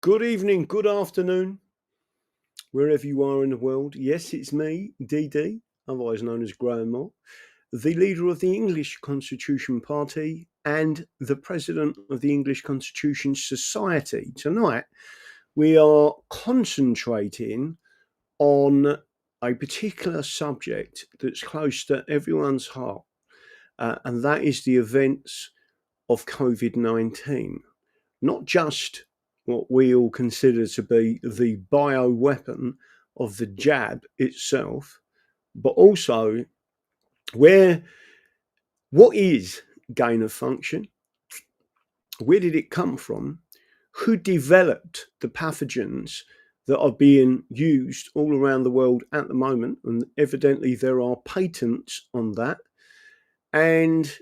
Good evening, good afternoon, wherever you are in the world. Yes, it's me, DD, otherwise known as Grandma, the leader of the English Constitution Party and the president of the English Constitution Society. Tonight, we are concentrating on a particular subject that's close to everyone's heart, and that is the events of COVID-19. Not just what we all consider to be the bioweapon of the jab itself, but also what is gain of function, where did it come from, who developed the pathogens that are being used all around the world at the moment, and evidently there are patents on that, and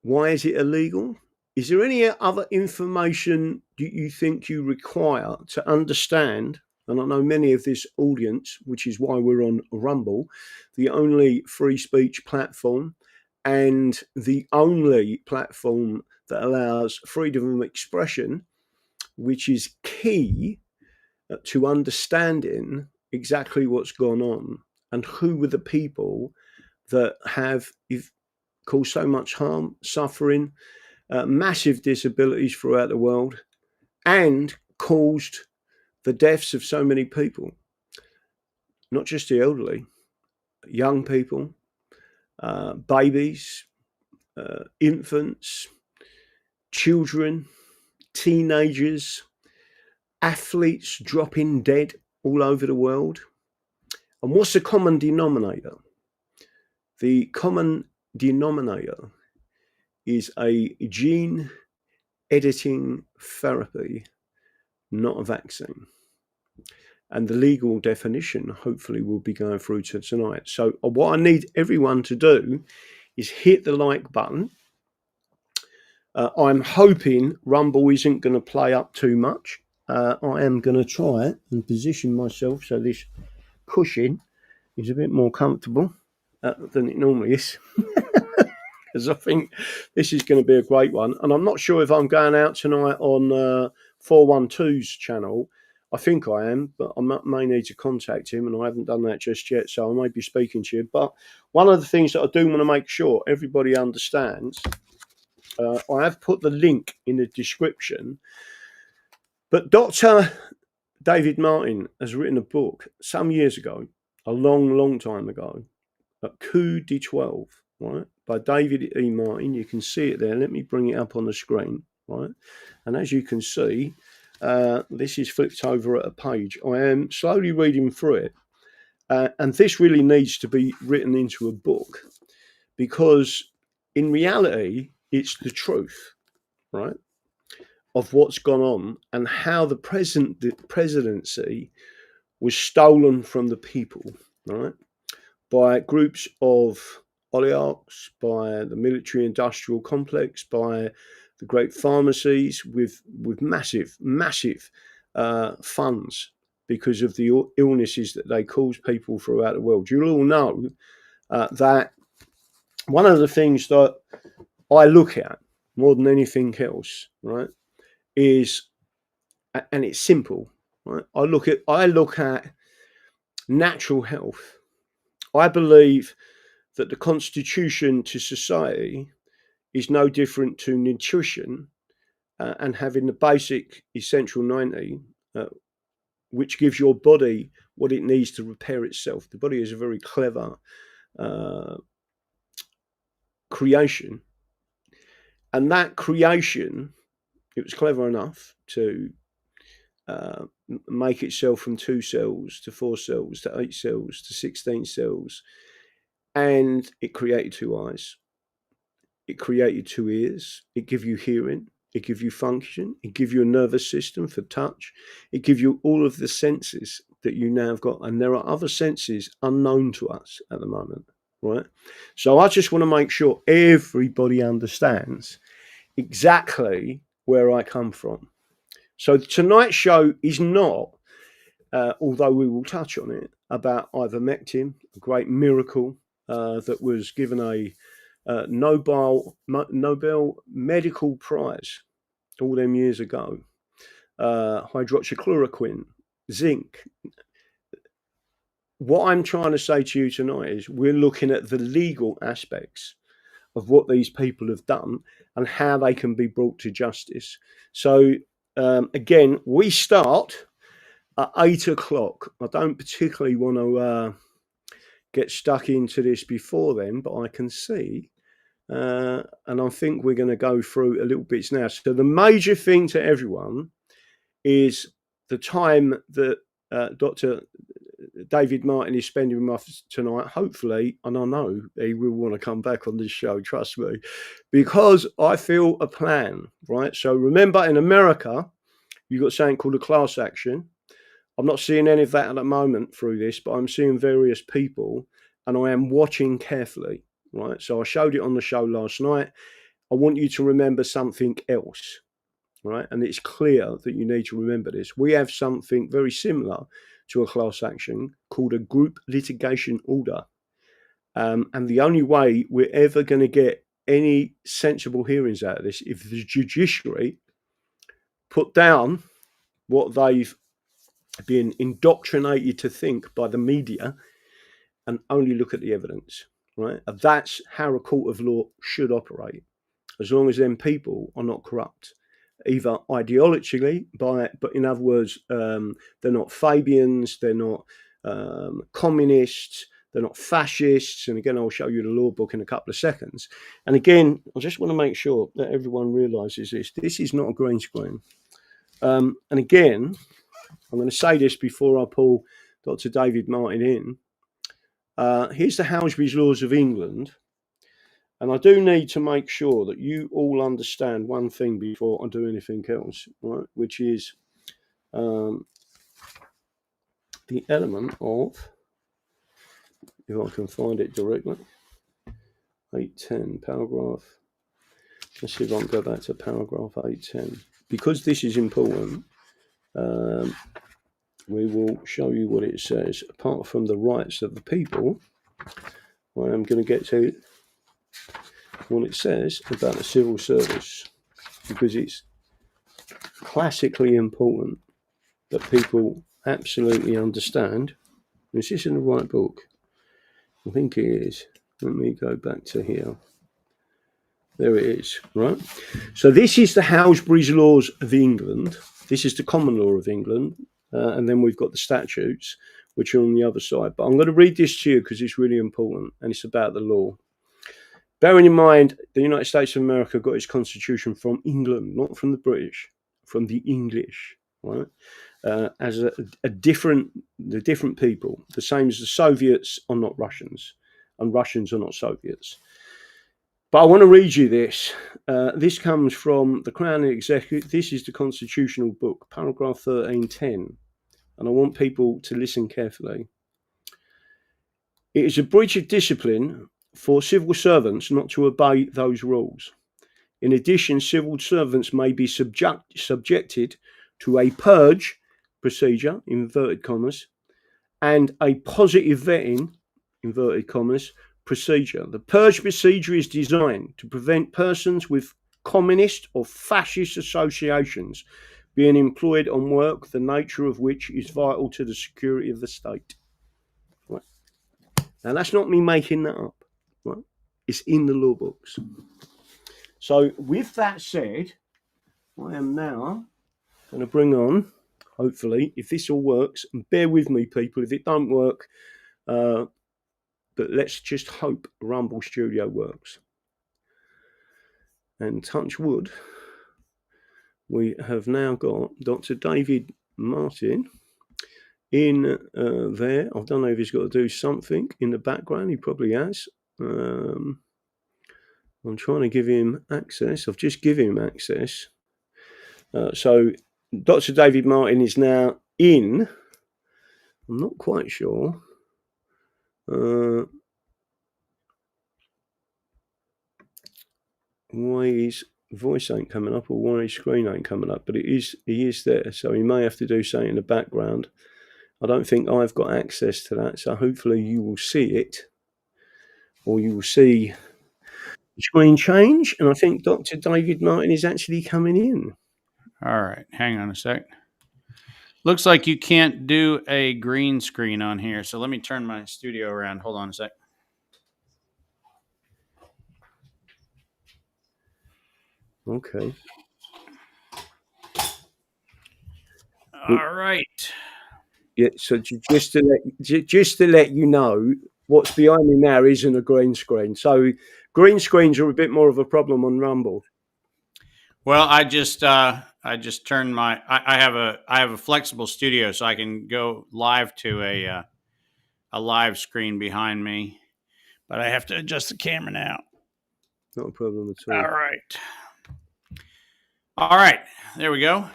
why is it illegal? Is there any other information you think you require to understand? And I know many of this audience, which is why we're on Rumble, the only free speech platform and the only platform that allows freedom of expression, which is key to understanding exactly what's gone on and who were the people that have caused so much harm, suffering, massive disabilities throughout the world, and caused the deaths of so many people, not just the elderly, young people, babies, infants, children, teenagers, athletes dropping dead all over the world. And what's the common denominator? The common denominator is a gene editing therapy, not a vaccine. And the legal definition, hopefully, we'll be going through to tonight. So what I need everyone to do is hit the like button. I'm hoping Rumble isn't going to play up too much. I am going to try it and position myself so this cushion is a bit more comfortable than it normally is. Because I think this is going to be a great one. And I'm not sure if I'm going out tonight on 412's channel. I think I am, but I may need to contact him, and I haven't done that just yet, so I may be speaking to you. But one of the things that I do want to make sure everybody understands, I have put the link in the description, but Dr. David Martin has written a book some years ago, a long time ago, Coup de 12, right, by David E. Martin. You can see it there. Let me bring it up on the screen, right? And as you can see, this is flipped over at a page. I am slowly reading through it. And this really needs to be written into a book, because in reality, it's the truth, right, of what's gone on and how the presidency was stolen from the people, right, by groups of oligarchs, by the military industrial complex, by the great pharmacies with massive funds because of the illnesses that they cause people throughout the world. You'll all know that one of the things that I look at more than anything else, right, is, and it's simple, right? I look at natural health. I believe that the constitution to society is no different to nutrition and having the basic essential 90, which gives your body what it needs to repair itself. The body is a very clever creation. And that creation, it was clever enough to make itself from 2 cells to 4 cells to 8 cells to 16 cells. And it created 2 eyes. It created 2 ears. It gives you hearing. It gives you function. It gives you a nervous system for touch. It gives you all of the senses that you now have got. And there are other senses unknown to us at the moment, right? So I just want to make sure everybody understands exactly where I come from. So tonight's show is not, although we will touch on it, about ivermectin, a great miracle that was given a Nobel Medical Prize all them years ago. hydroxychloroquine, zinc. What I'm trying to say to you tonight is we're looking at the legal aspects of what these people have done and how they can be brought to justice. So again, we start at 8 o'clock. I don't particularly want to get stuck into this before then, but I can see, and I think we're going to go through a little bits now. So the major thing to everyone is the time that Dr. David Martin is spending with us tonight, hopefully, and I know he will want to come back on this show, trust me, because I feel a plan, right? So remember, in America, you've got something called a class action. I'm not seeing any of that at the moment through this, but I'm seeing various people, and I am watching carefully, right? So I showed it on the show last night. I want you to remember something else, right? And it's clear that you need to remember this. We have something very similar to a class action called a group litigation order. And the only way we're ever going to get any sensible hearings out of this, if the judiciary put down what they've been indoctrinated to think by the media and only look at the evidence, right? And that's how a court of law should operate, as long as them people are not corrupt, either ideologically, but in other words, they're not Fabians, they're not communists, they're not fascists. And again, I'll show you the law book in a couple of seconds. And again, I just want to make sure that everyone realizes this. This is not a green screen. And again, I'm going to say this before I pull Dr. David Martin in. Here's the Hausbee's Laws of England. And I do need to make sure that you all understand one thing before I do anything else, right? Which is the element of, if I can find it directly, 810 paragraph. Let's see if I can go back to paragraph 810. Because this is important, we will show you what it says. Apart from the rights of the people, I am going to get to what it says about the civil service, because it's classically important that people absolutely understand. Is this in the right book? I think it is. Let me go back to here. There it is, right? So this is the Hausbee's Laws of England. This is the common law of England. And then we've got the statutes, which are on the other side. But I'm going to read this to you because it's really important, and it's about the law. Bearing in mind, the United States of America got its constitution from England, not from the British, from the English, right? As the different people, the same as the Soviets are not Russians, and Russians are not Soviets. But I want to read you this. This comes from the Crown Executive. This is the constitutional book, paragraph 1310. And I want people to listen carefully. It is a breach of discipline for civil servants not to obey those rules. In addition, civil servants may be subjected to a purge procedure, inverted commas, and a positive vetting, inverted commas, procedure. The purge procedure is designed to prevent persons with communist or fascist associations being employed on work, the nature of which is vital to the security of the state. Right. Now, that's not me making that up. Right. It's in the law books. So with that said, I am now going to bring on, hopefully, if this all works, and bear with me, people, if it don't work, but let's just hope Rumble Studio works. And touch wood, we have now got Dr. David Martin in there. I don't know if he's got to do something in the background. He probably has. I'm trying to give him access. I've just given him access. So Dr. David Martin is now in. I'm not quite sure. Why his voice ain't coming up, or why his screen ain't coming up, but he is there, so he may have to do something in the background. I don't think I've got access to that, so hopefully you will see it, or you will see the screen change. And I think Dr. David Martin is actually coming in. All right, hang on a sec. Looks like you can't do a green screen on here, so let me turn my studio around. Hold on a sec. Okay. All right. Yeah. So just to let you know, what's behind me now isn't a green screen. So green screens are a bit more of a problem on Rumble. Well, I just turned my. I have a flexible studio, so I can go live to a live screen behind me, but I have to adjust the camera now. Not a problem at all. All right. There we go.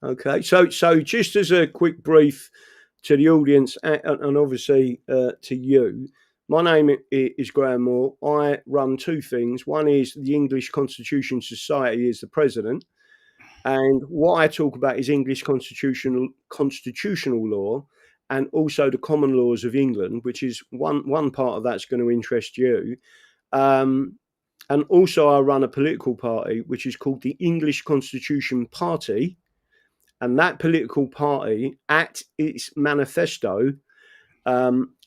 Okay. So just as a quick brief to the audience and obviously to you, my name is Graham Moore. I run two things. One is the English Constitution Society as the president. And what I talk about is English constitutional law and also the common laws of England, which is one part of that's going to interest you. And also I run a political party, which is called the English Constitution Party. And that political party, at its manifesto,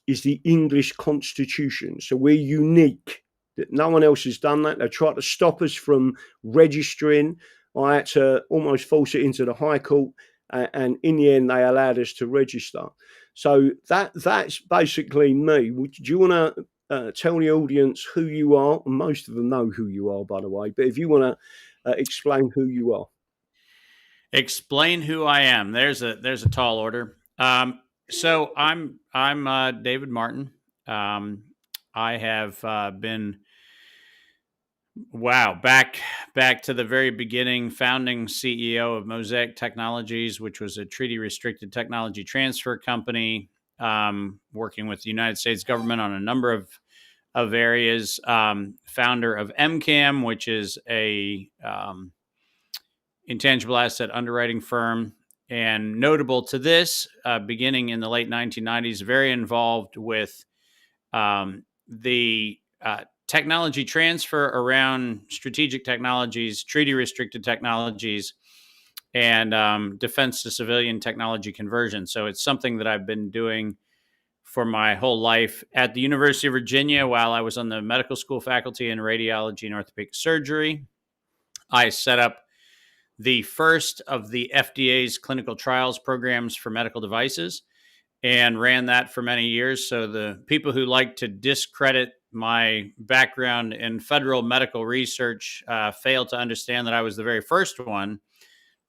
is the English Constitution. So we're unique. That no one else has done that. They tried to stop us from registering. I had to almost force it into the High Court, and in the end, they allowed us to register. So that's basically me. Do you want to tell the audience who you are? Most of them know who you are, by the way. But if you want to explain who you are. Explain who I am. There's a tall order. So I'm David Martin. I have been back to the very beginning, founding CEO of Mosaic Technologies, which was a treaty restricted technology transfer company, working with the United States government on a number of areas. Founder of MCAM, which is a intangible asset underwriting firm, and notable to this, beginning in the late 1990s, very involved with the technology transfer around strategic technologies, treaty restricted technologies, and defense to civilian technology conversion. So it's something that I've been doing for my whole life. At the University of Virginia, while I was on the medical school faculty in radiology and orthopedic surgery, I set up the first of the FDA's clinical trials programs for medical devices and ran that for many years. So the people who like to discredit my background in federal medical research fail to understand that I was the very first one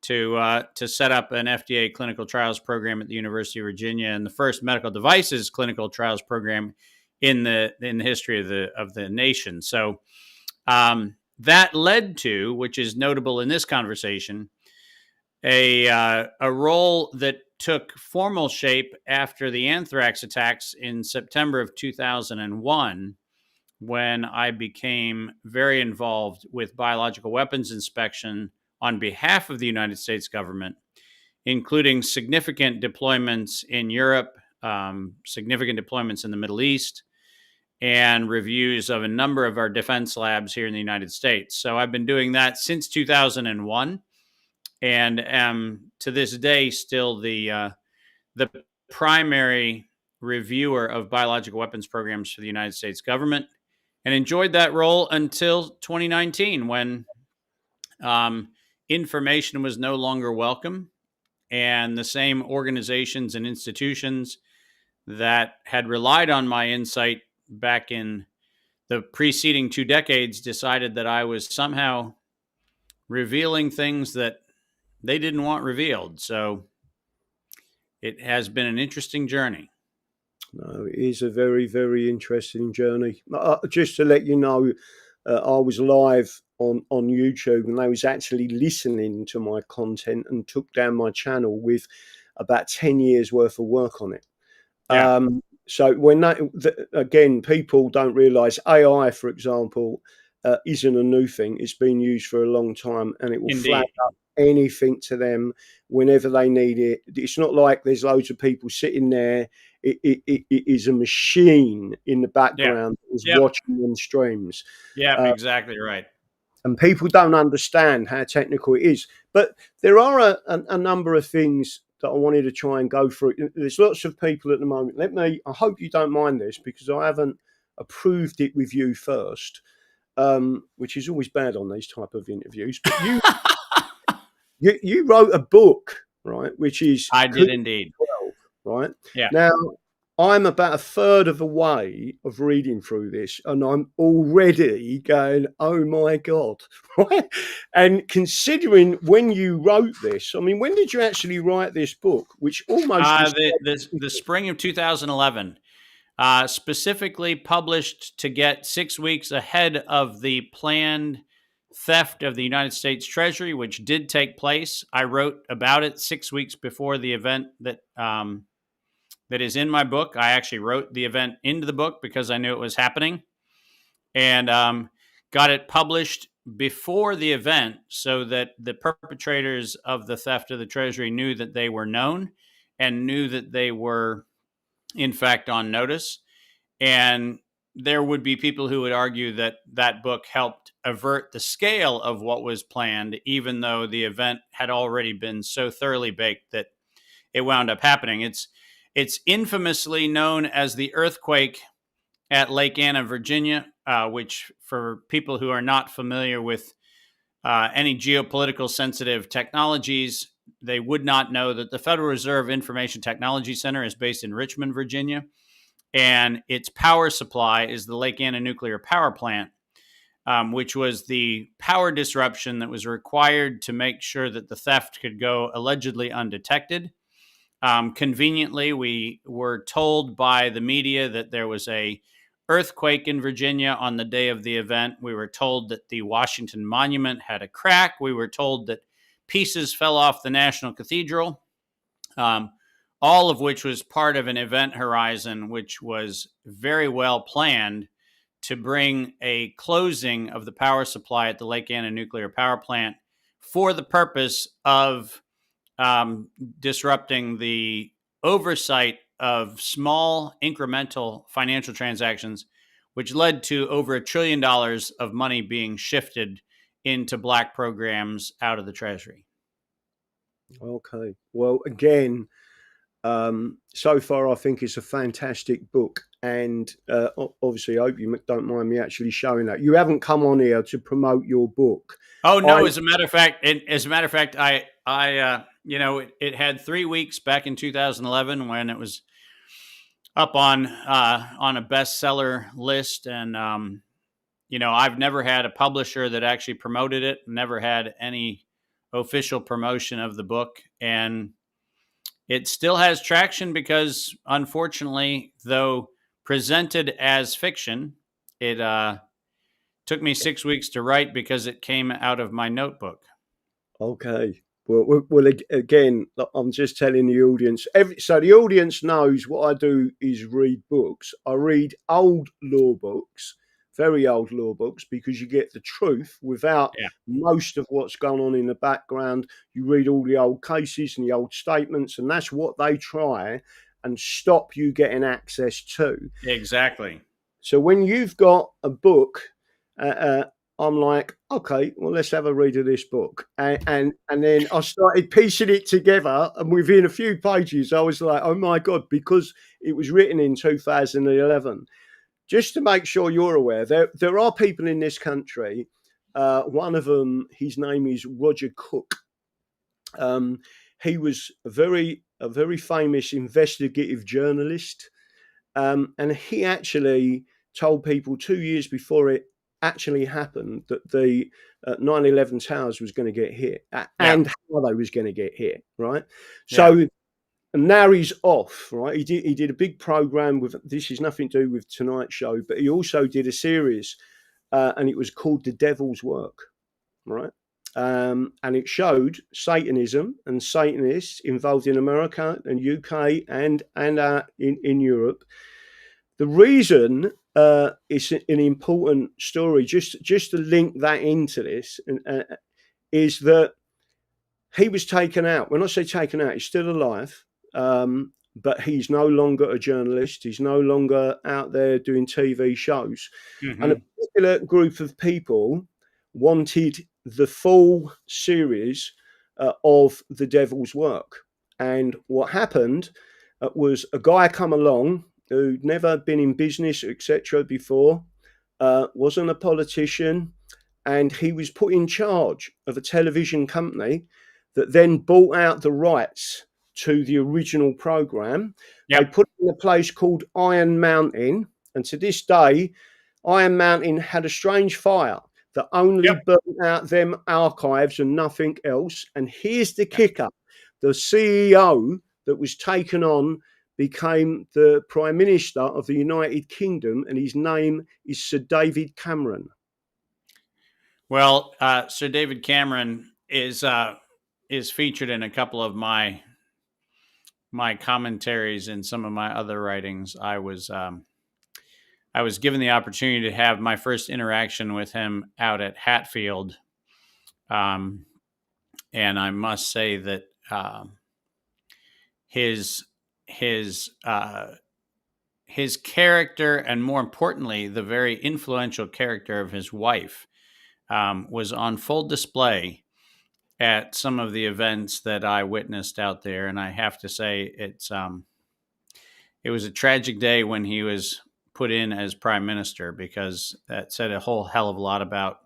to set up an FDA clinical trials program at the University of Virginia, and the first medical devices clinical trials program in the history of the nation. So that led to, which is notable in this conversation, a role that took formal shape after the anthrax attacks in September of 2001, when I became very involved with biological weapons inspection on behalf of the United States government, including significant deployments in Europe, significant deployments in the Middle East, and reviews of a number of our defense labs here in the United States. So I've been doing that since 2001, and am to this day still the primary reviewer of biological weapons programs for the United States government, and enjoyed that role until 2019, when information was no longer welcome, and the same organizations and institutions that had relied on my insight back in the preceding 2 decades decided that I was somehow revealing things that they didn't want revealed. So it has been an interesting journey. No, it is a very, very interesting journey. Just to let you know, I was live on YouTube, and they was actually listening to my content and took down my channel with about 10 years worth of work on it. Yeah. So when again, people don't realize AI, for example, isn't a new thing. It's been used for a long time, and it will flag up anything to them whenever they need it. It's not like there's loads of people sitting there. It is a machine in the background that is watching them streams. Yeah, exactly right. And people don't understand how technical it is. But there are a number of things that I wanted to try and go through. There's lots of people at the moment. I hope you don't mind this, because I haven't approved it with you first, which is always bad on these type of interviews. But you wrote a book, right, which is I did indeed. 12, right? Yeah. Now, I'm about a third of the way of reading through this, and I'm already going, oh my God. Right? And considering when you wrote this, I mean, when did you actually write this book, which almost was the spring of 2011, specifically published to get 6 weeks ahead of the planned theft of the United States Treasury, which did take place. I wrote about it 6 weeks before the event that is in my book. I actually wrote the event into the book because I knew it was happening, and got it published before the event so that the perpetrators of the theft of the Treasury knew that they were known and knew that they were, in fact, on notice. And there would be people who would argue that that book helped avert the scale of what was planned, even though the event had already been so thoroughly baked that it wound up happening. It's infamously known as the earthquake at Lake Anna, Virginia, which, for people who are not familiar with any geopolitical sensitive technologies, they would not know that the Federal Reserve Information Technology Center is based in Richmond, Virginia, and its power supply is the Lake Anna nuclear power plant, which was the power disruption that was required to make sure that the theft could go allegedly undetected. Conveniently, we were told by the media that there was a earthquake in Virginia on the day of the event. We were told that the Washington Monument had a crack. We were told that pieces fell off the National Cathedral, all of which was part of an event horizon which was very well planned to bring a closing of the power supply at the Lake Anna nuclear power plant for the purpose of disrupting the oversight of small incremental financial transactions, which led to over $1 trillion of money being shifted into black programs out of the Treasury. Okay. Well, again, so far I think it's a fantastic book, and obviously I hope you don't mind me actually showing that. You haven't come on here to promote your book. Oh no! As a matter of fact, I it had 3 weeks back in 2011 when it was up on a bestseller list, and I've never had a publisher that actually promoted it. Never had any official promotion of the book, and it still has traction because, unfortunately, though presented as fiction, it took me 6 weeks to write because it came out of my notebook. Okay. Well, again, I'm just telling the audience. So the audience knows what I do is read books. I read old law books, very old law books, because you get the truth without most of what's going on in the background. You read all the old cases and the old statements, and that's what they try and stop you getting access to. Exactly. So when you've got a book, I'm like, okay, well, let's have a read of this book. And then I started piecing it together. And within a few pages, I was like, oh, my God, because it was written in 2011. Just to make sure you're aware, there are people in this country. One of them, his name is Roger Cook. He was a very famous investigative journalist. And he actually told people 2 years before it actually happened that the 9/11 towers was going to get hit and how they was going to get hit, right? So and now he's off, right? He did a big program with, this is nothing to do with Tonight Show, but he also did a series and it was called The Devil's Work, right? And it showed Satanism and Satanists involved in America and UK and in Europe. The reason it's an important story, just to link that into this, is that he was taken out. When I say taken out, he's still alive, but he's no longer a journalist. He's no longer out there doing TV shows. Mm-hmm. And a particular group of people wanted the full series of the devil's work. And what happened was a guy come along who'd never been in business, etc., before, wasn't a politician, and he was put in charge of a television company that then bought out the rights to the original program. Yep. They put it in a place called Iron Mountain, and to this day, Iron Mountain had a strange fire that only burnt out them archives and nothing else. And here's the kicker: the CEO that was taken on became the Prime Minister of the United Kingdom, and his name is Sir David Cameron. Well, Sir David Cameron is featured in a couple of my commentaries in some of my other writings. I was given the opportunity to have my first interaction with him out at Hatfield, and I must say that his character, and more importantly, the very influential character of his wife, was on full display at some of the events that I witnessed out there. And I have to say, it was a tragic day when he was put in as prime minister, because that said a whole hell of a lot about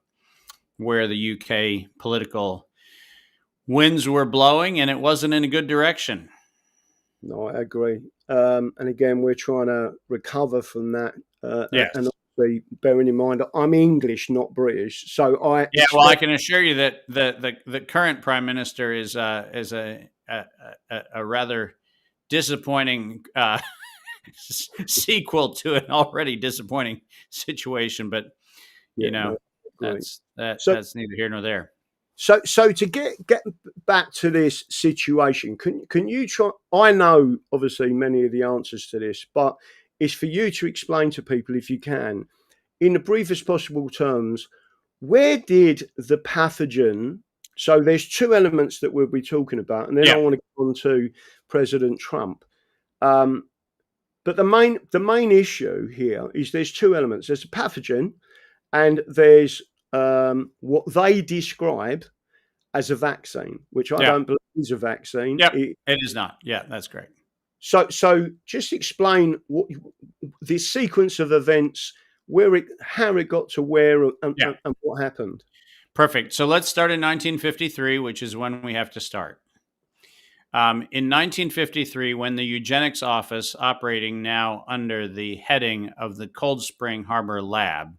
where the UK political winds were blowing, and it wasn't in a good direction. No, I agree. And again, we're trying to recover from that. Yes. And obviously, bearing in mind, I'm English, not British. So I I can assure you that the current prime minister is a rather disappointing sequel to an already disappointing situation. But that's neither here nor there. So to get back to this situation, can you try? I know obviously many of the answers to this, but it's for you to explain to people, if you can, in the briefest possible terms, where did the pathogen? So there's two elements that we'll be talking about, and then I want to go on to President Trump. But the main issue here is there's two elements. There's a pathogen, and there's what they describe as a vaccine, which I don't believe is a vaccine. It is not. Yeah, that's great. So just explain what this sequence of events, how it got to where, and what happened. Perfect. So let's start in 1953, which is when we have to start. In 1953, when the eugenics office, operating now under the heading of the Cold Spring Harbor Lab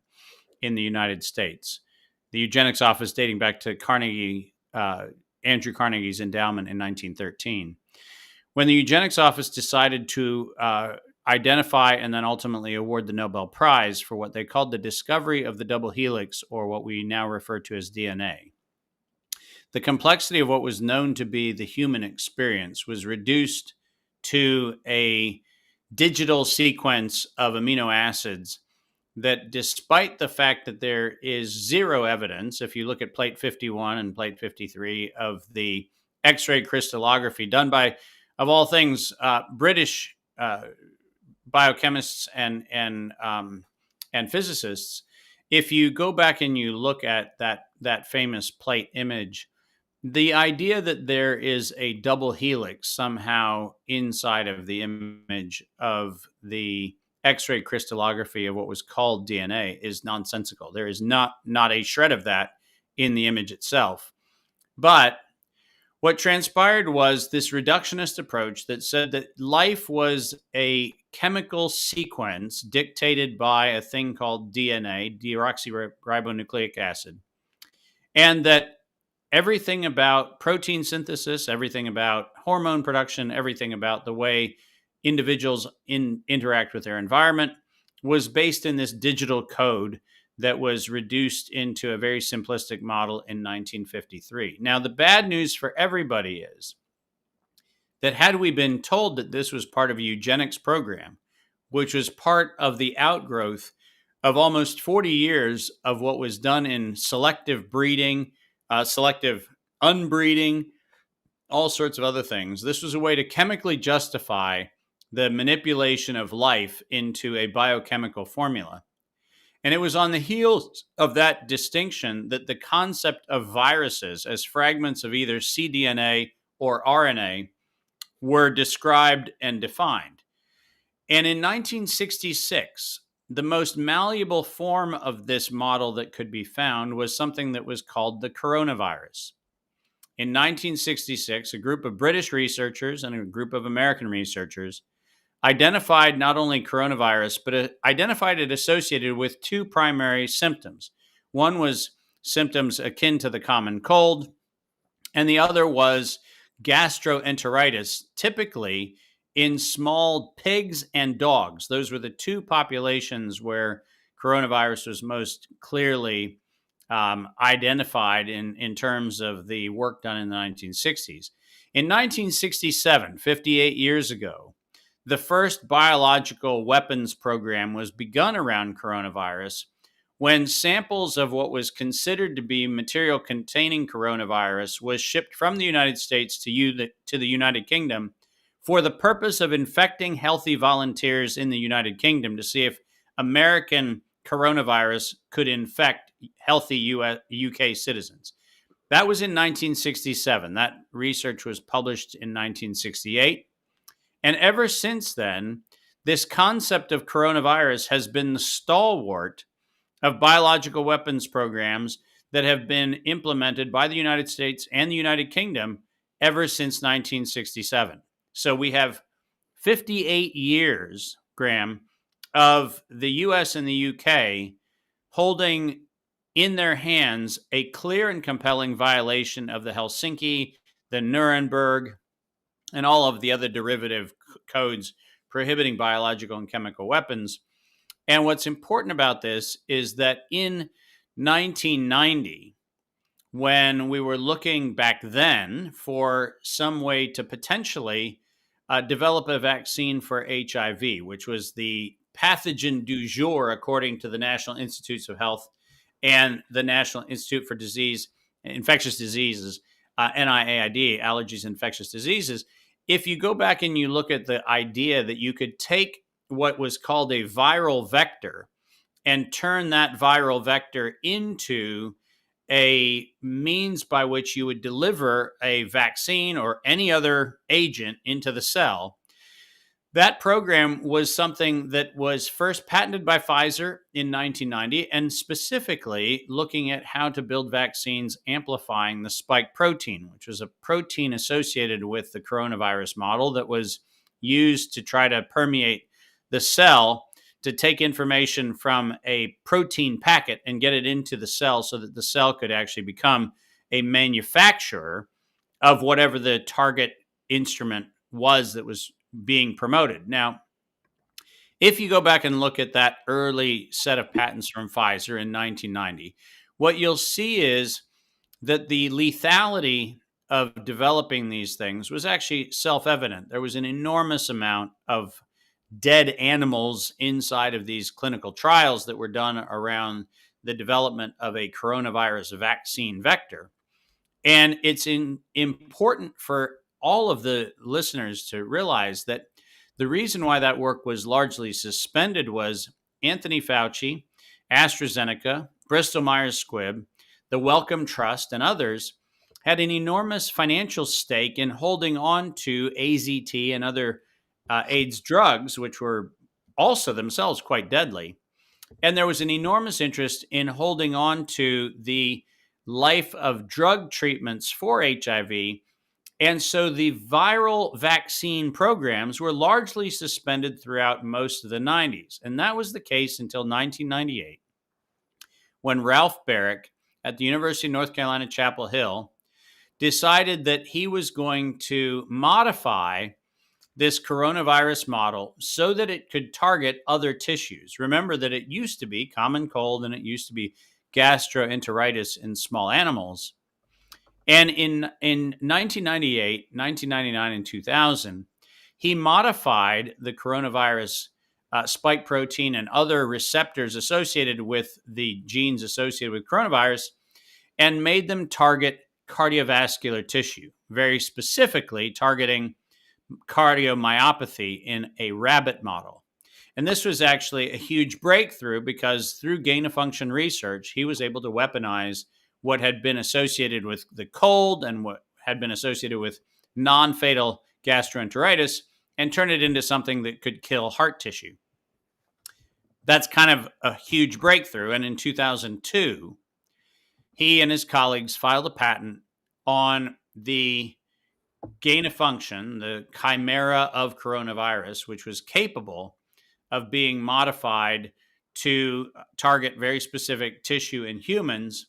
in the United States, the eugenics office dating back to Andrew Carnegie's endowment in 1913. When the eugenics office decided to identify and then ultimately award the Nobel Prize for what they called the discovery of the double helix, or what we now refer to as DNA, the complexity of what was known to be the human experience was reduced to a digital sequence of amino acids that, despite the fact that there is zero evidence, if you look at plate 51 and plate 53 of the X-ray crystallography done by, of all things, British biochemists and physicists, if you go back and you look at that famous plate image, the idea that there is a double helix somehow inside of the image of the X-ray crystallography of what was called DNA is nonsensical. There is not a shred of that in the image itself. But what transpired was this reductionist approach that said that life was a chemical sequence dictated by a thing called DNA, deoxyribonucleic acid, and that everything about protein synthesis, everything about hormone production, everything about the way individuals interact with their environment was based in this digital code that was reduced into a very simplistic model in 1953. Now, the bad news for everybody is that had we been told that this was part of a eugenics program, which was part of the outgrowth of almost 40 years of what was done in selective breeding, selective unbreeding, all sorts of other things, this was a way to chemically justify the manipulation of life into a biochemical formula. And it was on the heels of that distinction that the concept of viruses as fragments of either cDNA or RNA were described and defined. And in 1966, the most malleable form of this model that could be found was something that was called the coronavirus. In 1966, a group of British researchers and a group of American researchers identified not only coronavirus, but identified it associated with two primary symptoms. One was symptoms akin to the common cold, and the other was gastroenteritis, typically in small pigs and dogs. Those were the two populations where coronavirus was most clearly identified in terms of the work done in the 1960s. In 1967, 58 years ago, the first biological weapons program was begun around coronavirus when samples of what was considered to be material containing coronavirus was shipped from the United States to the United Kingdom for the purpose of infecting healthy volunteers in the United Kingdom to see if American coronavirus could infect healthy UK citizens. That was in 1967. That research was published in 1968. And ever since then, this concept of coronavirus has been the stalwart of biological weapons programs that have been implemented by the United States and the United Kingdom ever since 1967. So we have 58 years, Graham, of the US and the UK holding in their hands a clear and compelling violation of the Helsinki, the Nuremberg, and all of the other derivative codes prohibiting biological and chemical weapons. And what's important about this is that in 1990, when we were looking back then for some way to potentially develop a vaccine for HIV, which was the pathogen du jour, according to the National Institutes of Health and the National Institute for Infectious Diseases, NIAID, Allergies and Infectious Diseases. If you go back and you look at the idea that you could take what was called a viral vector and turn that viral vector into a means by which you would deliver a vaccine or any other agent into the cell, that program was something that was first patented by Pfizer in 1990, and specifically looking at how to build vaccines amplifying the spike protein, which was a protein associated with the coronavirus model that was used to try to permeate the cell to take information from a protein packet and get it into the cell so that the cell could actually become a manufacturer of whatever the target instrument was that was being promoted. Now, if you go back and look at that early set of patents from Pfizer in 1990, what you'll see is that the lethality of developing these things was actually self-evident. There was an enormous amount of dead animals inside of these clinical trials that were done around the development of a coronavirus vaccine vector. And it's important for all of the listeners to realize that the reason why that work was largely suspended was Anthony Fauci, AstraZeneca, Bristol Myers Squibb, the Wellcome Trust, and others had an enormous financial stake in holding on to AZT and other AIDS drugs, which were also themselves quite deadly. And there was an enormous interest in holding on to the life of drug treatments for HIV. And so the viral vaccine programs were largely suspended throughout most of the 90s. And that was the case until 1998, when Ralph Barrick at the University of North Carolina, Chapel Hill decided that he was going to modify this coronavirus model so that it could target other tissues. Remember that it used to be common cold and it used to be gastroenteritis in small animals. And in 1998, 1999, and 2000, he modified the coronavirus spike protein and other receptors associated with the genes associated with coronavirus and made them target cardiovascular tissue, very specifically targeting cardiomyopathy in a rabbit model. And this was actually a huge breakthrough because through gain of function research, he was able to weaponize what had been associated with the cold and what had been associated with non-fatal gastroenteritis and turn it into something that could kill heart tissue. That's kind of a huge breakthrough. And in 2002, he and his colleagues filed a patent on the gain of function, the chimera of coronavirus, which was capable of being modified to target very specific tissue in humans.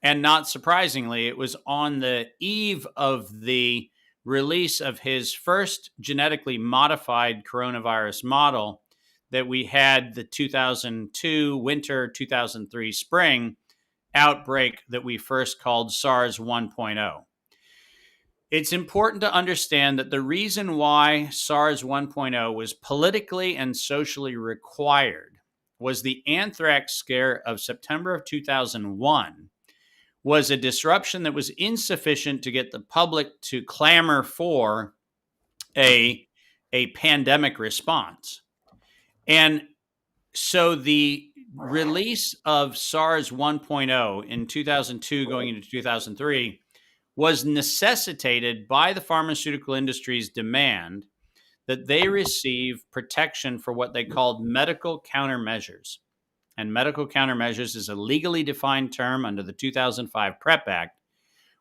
And not surprisingly, it was on the eve of the release of his first genetically modified coronavirus model that we had the 2002 winter, 2003 spring outbreak that we first called SARS 1.0. It's important to understand that the reason why SARS 1.0 was politically and socially required was the anthrax scare of September of 2001 was a disruption that was insufficient to get the public to clamor for a pandemic response. And so the release of SARS 1.0 in 2002 going into 2003 was necessitated by the pharmaceutical industry's demand that they receive protection for what they called medical countermeasures. And medical countermeasures is a legally defined term under the 2005 PrEP Act,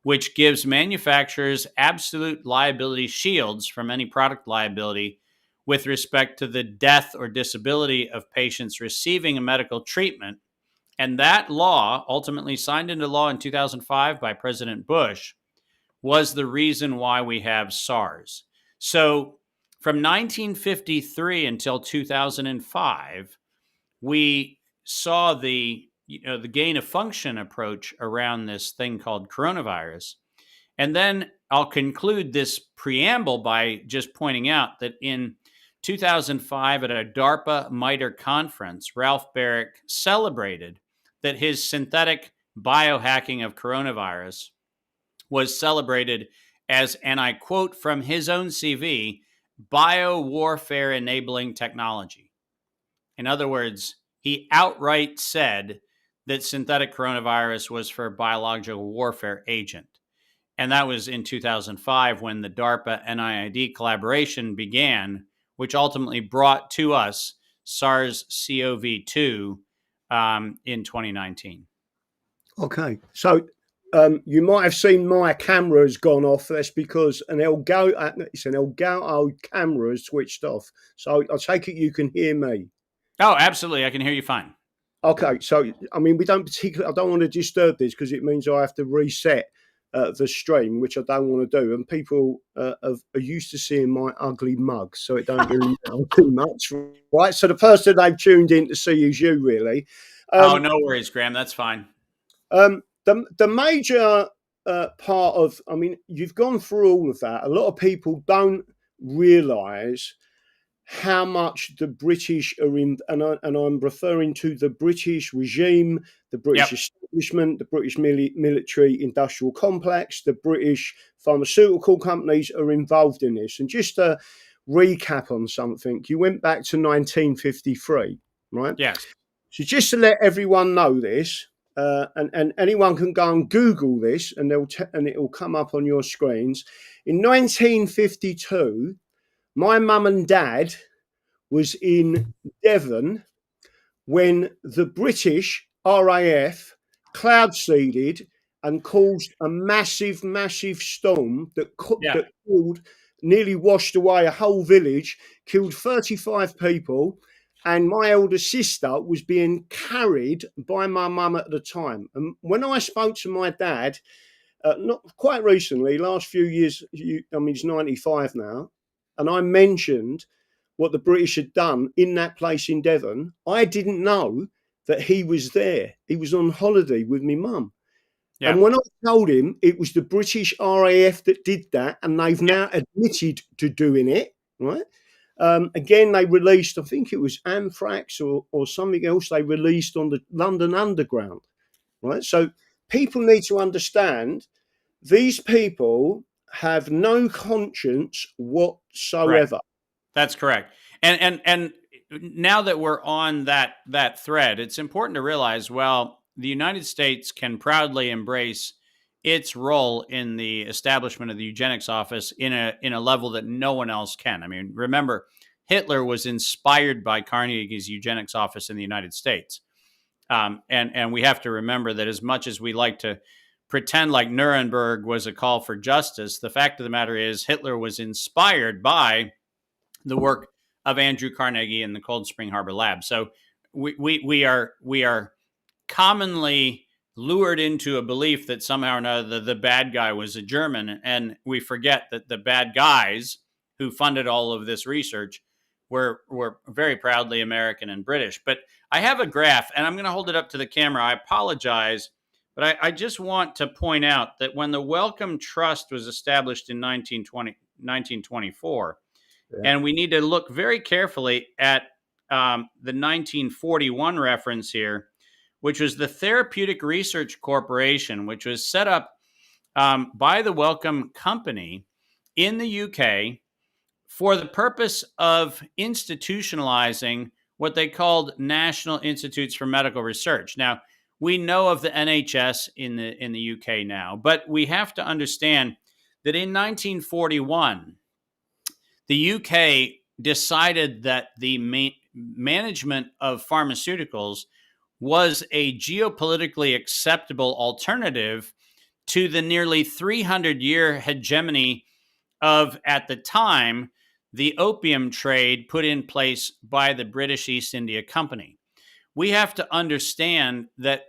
which gives manufacturers absolute liability shields from any product liability with respect to the death or disability of patients receiving a medical treatment. And that law, ultimately signed into law in 2005 by President Bush, was the reason why we have SARS. So from 1953 until 2005, we saw the gain of function approach around this thing called coronavirus. And then I'll conclude this preamble by just pointing out that in 2005 at a DARPA MITRE conference, Ralph Baric celebrated that his synthetic biohacking of coronavirus was celebrated as, and I quote from his own CV, biowarfare enabling technology. In other words, he outright said that synthetic coronavirus was for a biological warfare agent. And that was in 2005 when the DARPA NIAID collaboration began, which ultimately brought to us SARS-CoV-2 in 2019. Okay, so you might have seen my camera has gone off. That's because it's an Elgato camera has switched off. So I take it you can hear me. Oh, absolutely. I can hear you fine. Okay, so I mean, I don't want to disturb this because it means I have to reset the stream, which I don't want to do. And people are used to seeing my ugly mug, so it don't really matter too much, right? So the person they've tuned in to see is you, really. Oh, no worries, Graham. That's fine. The major part of, I mean, you've gone through all of that. A lot of people don't realise how much the British are in, and I'm referring to the British regime, the British establishment, the British military industrial complex, the British pharmaceutical companies are involved in this. And just to recap on something, you went back to 1953, right? Yes. So just to let everyone know this, and anyone can go and Google this, and it will come up on your screens. In 1952, my mum and dad was in Devon when the British RAF cloud seeded and caused a massive storm that nearly washed away a whole village, killed 35 people. And my elder sister was being carried by my mum at the time. And when I spoke to my dad, not quite recently, last few years, he's 95 now, and I mentioned what the British had done in that place in Devon, I didn't know that he was there. He was on holiday with me mum. Yeah. And when I told him it was the British RAF that did that, and they've now admitted to doing it, right? Again, they released, I think it was anthrax or something else they released on the London Underground, right? So people need to understand these people have no conscience whatsoever. Right. That's correct. And now that we're on that thread, it's important to realize, well, the United States can proudly embrace its role in the establishment of the eugenics office in a level that no one else can. I mean, remember, Hitler was inspired by Carnegie's eugenics office in the United States. And we have to remember that as much as we like to pretend like Nuremberg was a call for justice, the fact of the matter is Hitler was inspired by the work of Andrew Carnegie in the Cold Spring Harbor Lab. So we are commonly lured into a belief that somehow or another the bad guy was a German, and we forget that the bad guys who funded all of this research were very proudly American and British. But I have a graph, and I'm going to hold it up to the camera. I apologize, but I just want to point out that when the Wellcome Trust was established in 1924, and we need to look very carefully at the 1941 reference here, which was the Therapeutic Research Corporation, which was set up by the Wellcome Company in the UK for the purpose of institutionalizing what they called National Institutes for Medical Research. Now, we know of the NHS in the UK now, but we have to understand that in 1941, the UK decided that the management of pharmaceuticals was a geopolitically acceptable alternative to the nearly 300-year hegemony of, at the time, the opium trade put in place by the British East India Company. We have to understand that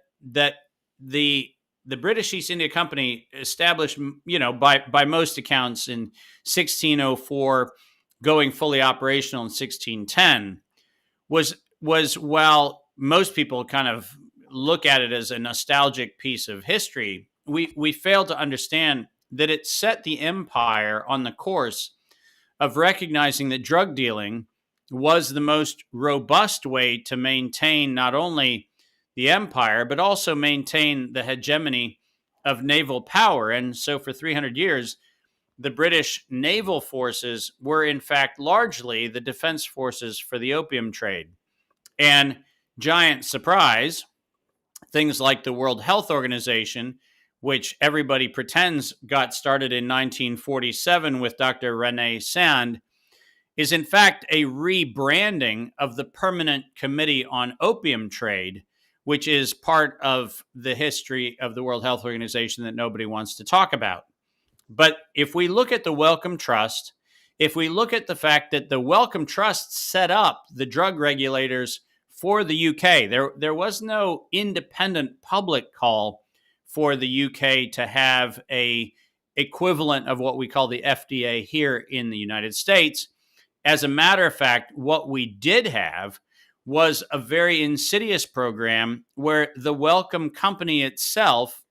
the British East India Company, established, by most accounts in 1604, going fully operational in 1610, was while most people kind of look at it as a nostalgic piece of history, we fail to understand that it set the empire on the course of recognizing that drug dealing was the most robust way to maintain not only the empire, but also maintain the hegemony of naval power. And so for 300 years, the British naval forces were in fact largely the defense forces for the opium trade. And giant surprise, things like the World Health Organization, which everybody pretends got started in 1947 with Dr. Rene Sand, is in fact a rebranding of the Permanent Committee on Opium Trade, which is part of the history of the World Health Organization that nobody wants to talk about. But if we look at the Wellcome Trust, if we look at the fact that the Wellcome Trust set up the drug regulators for the UK, there was no independent public call for the UK to have a equivalent of what we call the FDA here in the United States. As a matter of fact, what we did have was a very insidious program where the Wellcome Company itself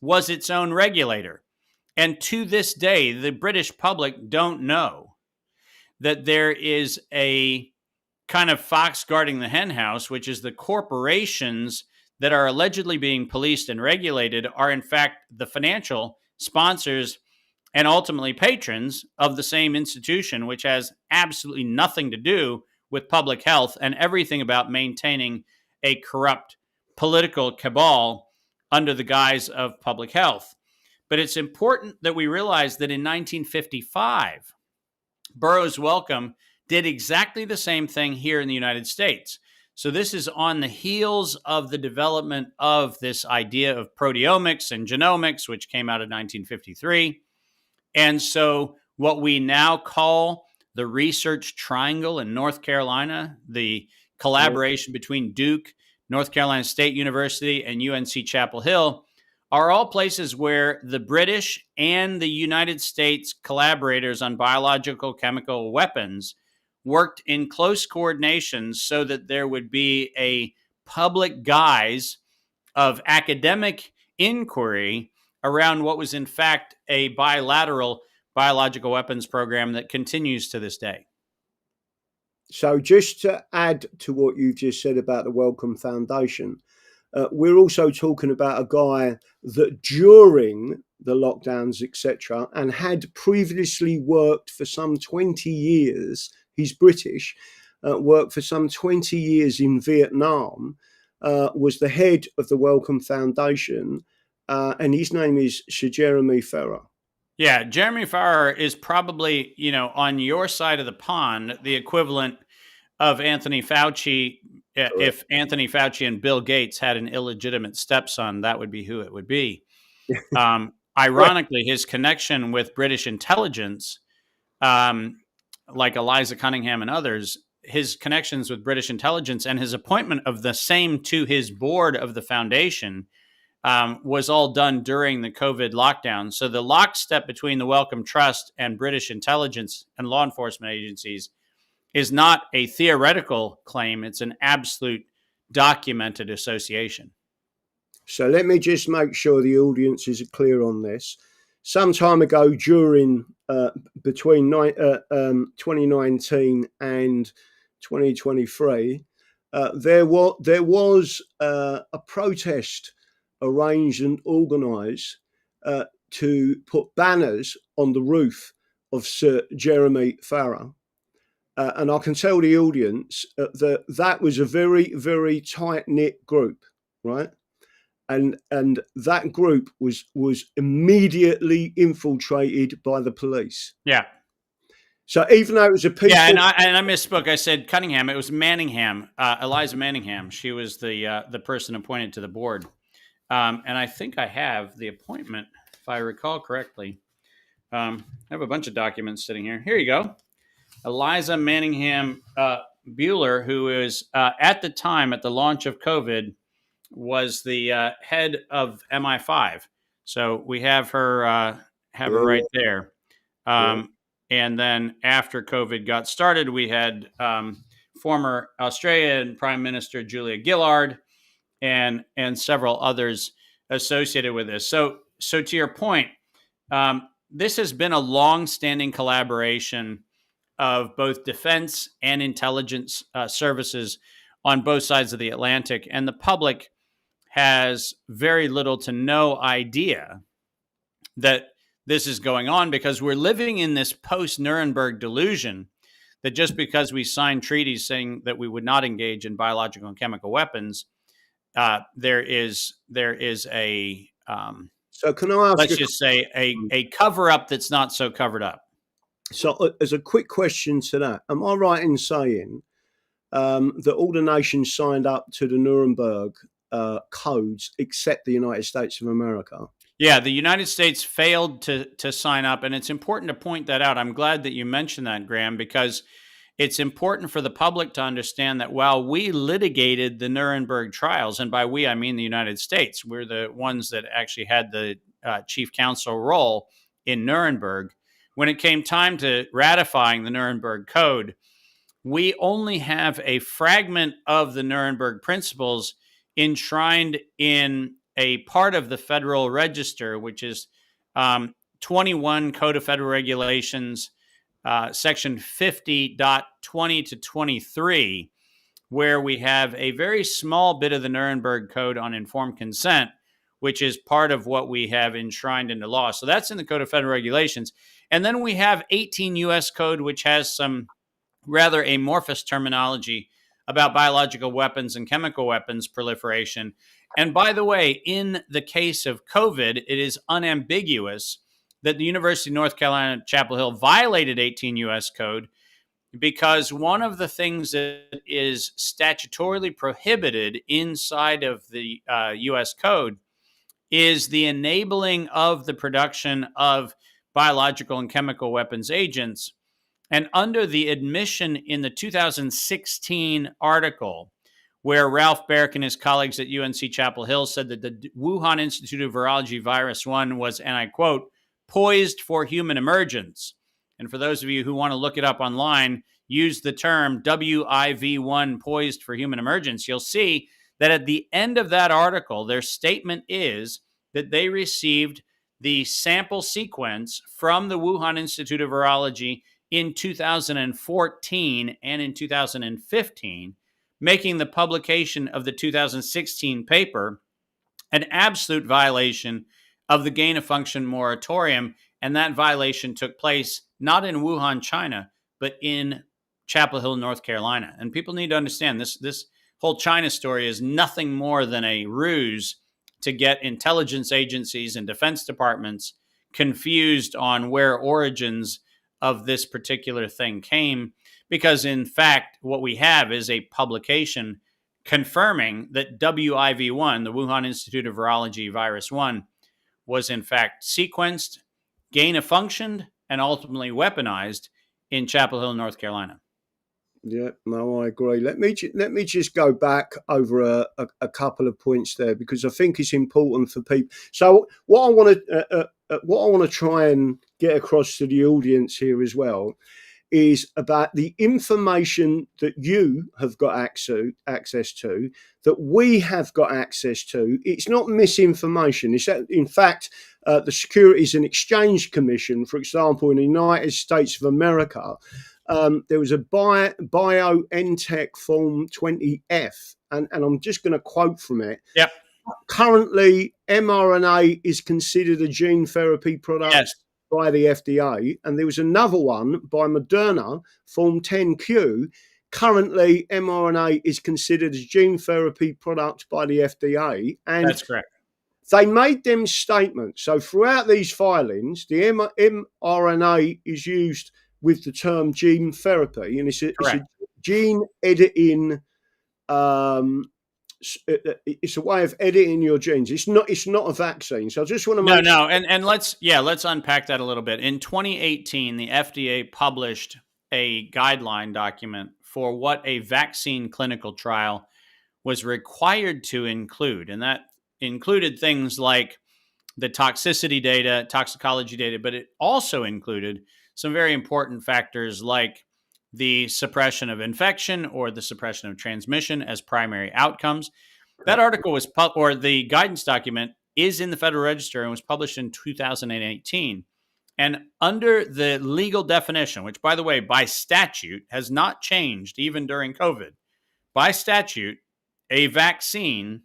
was its own regulator. And to this day, the British public don't know that there is a kind of fox guarding the hen house, which is the corporations that are allegedly being policed and regulated are in fact the financial sponsors and ultimately patrons of the same institution, which has absolutely nothing to do with public health and everything about maintaining a corrupt political cabal under the guise of public health. But it's important that we realize that in 1955, Burroughs Wellcome did exactly the same thing here in the United States. So this is on the heels of the development of this idea of proteomics and genomics, which came out in 1953. And so what we now call the Research Triangle in North Carolina, the collaboration between Duke, North Carolina State University, and UNC Chapel Hill, are all places where the British and the United States collaborators on biological chemical weapons worked in close coordination so that there would be a public guise of academic inquiry around what was in fact a bilateral biological weapons program that continues to this day. So just to add to what you've just said about the Wellcome Foundation, we're also talking about a guy that during the lockdowns, etc., and had previously worked for some 20 years, he's British, worked for some 20 years in Vietnam, was the head of the Wellcome Foundation, and his name is Sir Jeremy Farrar. Yeah, Jeremy Farrar is probably, on your side of the pond, the equivalent of Anthony Fauci. If Anthony Fauci and Bill Gates had an illegitimate stepson, that would be who it would be. Ironically, his connection with British intelligence, like Eliza Cunningham and others, his connections with British intelligence and his appointment of the same to his board of the foundation was all done during the COVID lockdown. So the lockstep between the Wellcome Trust and British intelligence and law enforcement agencies is not a theoretical claim. It's an absolute documented association. So let me just make sure the audience is clear on this. Some time ago, between 2019 and 2023, there was a protest arranged and organised to put banners on the roof of Sir Jeremy Farrar. And I can tell the audience that was a very, very tight-knit group, right? And that group was immediately infiltrated by the police. Yeah. So even though it was a peaceful... Yeah, and I misspoke. I said Cunningham. It was Manningham, Eliza Manningham. She was the person appointed to the board. And I think I have the appointment, if I recall correctly. I have a bunch of documents sitting here. Here you go. Eliza Manningham Bueller, who is at the time, at the launch of COVID, was the head of MI5. So we have her right there. And then after COVID got started, we had former Australian Prime Minister Julia Gillard and several others associated with this. So to your point, this has been a long-standing collaboration of both defense and intelligence services on both sides of the Atlantic, and the public has very little to no idea that this is going on, because we're living in this post-Nuremberg delusion that just because we signed treaties saying that we would not engage in biological and chemical weapons, there is a so can I ask? Let's just say a cover-up that's not so covered up. So, as a quick question to that, am I right in saying that all the nations signed up to the Nuremberg codes except the United States of America? Yeah, the United States failed to sign up, and it's important to point that out. I'm glad that you mentioned that, Graham, because it's important for the public to understand that while we litigated the Nuremberg trials, and by we, I mean the United States, we're the ones that actually had the chief counsel role in Nuremberg. When it came time to ratifying the Nuremberg Code, we only have a fragment of the Nuremberg principles enshrined in a part of the Federal Register, which is 21 Code of Federal Regulations, section 50.20 to 23, where we have a very small bit of the Nuremberg Code on informed consent, which is part of what we have enshrined into law. So that's in the Code of Federal Regulations. And then we have 18 U.S. Code, which has some rather amorphous terminology about biological weapons and chemical weapons proliferation. And by the way, in the case of COVID, it is unambiguous that the University of North Carolina at Chapel Hill violated 18 U.S. Code, because one of the things that is statutorily prohibited inside of the U.S. Code is the enabling of the production of biological and chemical weapons agents. And under the admission in the 2016 article, where Ralph Baric and his colleagues at UNC Chapel Hill said that the Wuhan Institute of Virology virus 1 was, and I quote, poised for human emergence. And for those of you who want to look it up online, use the term WIV1, poised for human emergence. You'll see that at the end of that article, their statement is that they received the sample sequence from the Wuhan Institute of Virology in 2014 and in 2015, making the publication of the 2016 paper an absolute violation of the gain-of-function moratorium. And that violation took place not in Wuhan, China, but in Chapel Hill, North Carolina. And people need to understand this whole China story is nothing more than a ruse to get intelligence agencies and defense departments confused on where origins of this particular thing came. Because in fact, what we have is a publication confirming that WIV1, the Wuhan Institute of Virology virus 1, was in fact sequenced, gain-of-functioned, and ultimately weaponized in Chapel Hill, North Carolina. Yeah, no, I agree. Let me just go back over a couple of points there, because I think it's important for people. So what I want to try and get across to the audience here as well is about the information that you have got access to, that we have got access to. It's not misinformation. It's that, in fact, the Securities and Exchange Commission, for example, in the United States of America, there was a BioNTech Form 20F, and I'm just going to quote from it. Yep. Currently, mRNA is considered a gene therapy product. Yes. By the FDA, and there was another one by Moderna, Form 10Q. Currently, mRNA is considered a gene therapy product by the FDA, and that's correct. They made them statements. So throughout these filings, the mRNA is used with the term gene therapy, and it's a gene editing. It's a way of editing your genes. It's not a vaccine. So I just want to make and let's unpack that a little bit. In 2018, the FDA published a guideline document for what a vaccine clinical trial was required to include, and that included things like the toxicity data, toxicology data, but it also included some very important factors like the suppression of infection or the suppression of transmission as primary outcomes. That article was, or the guidance document is in the Federal Register and was published in 2018. And under the legal definition, which, by the way, by statute has not changed even during COVID, by statute, a vaccine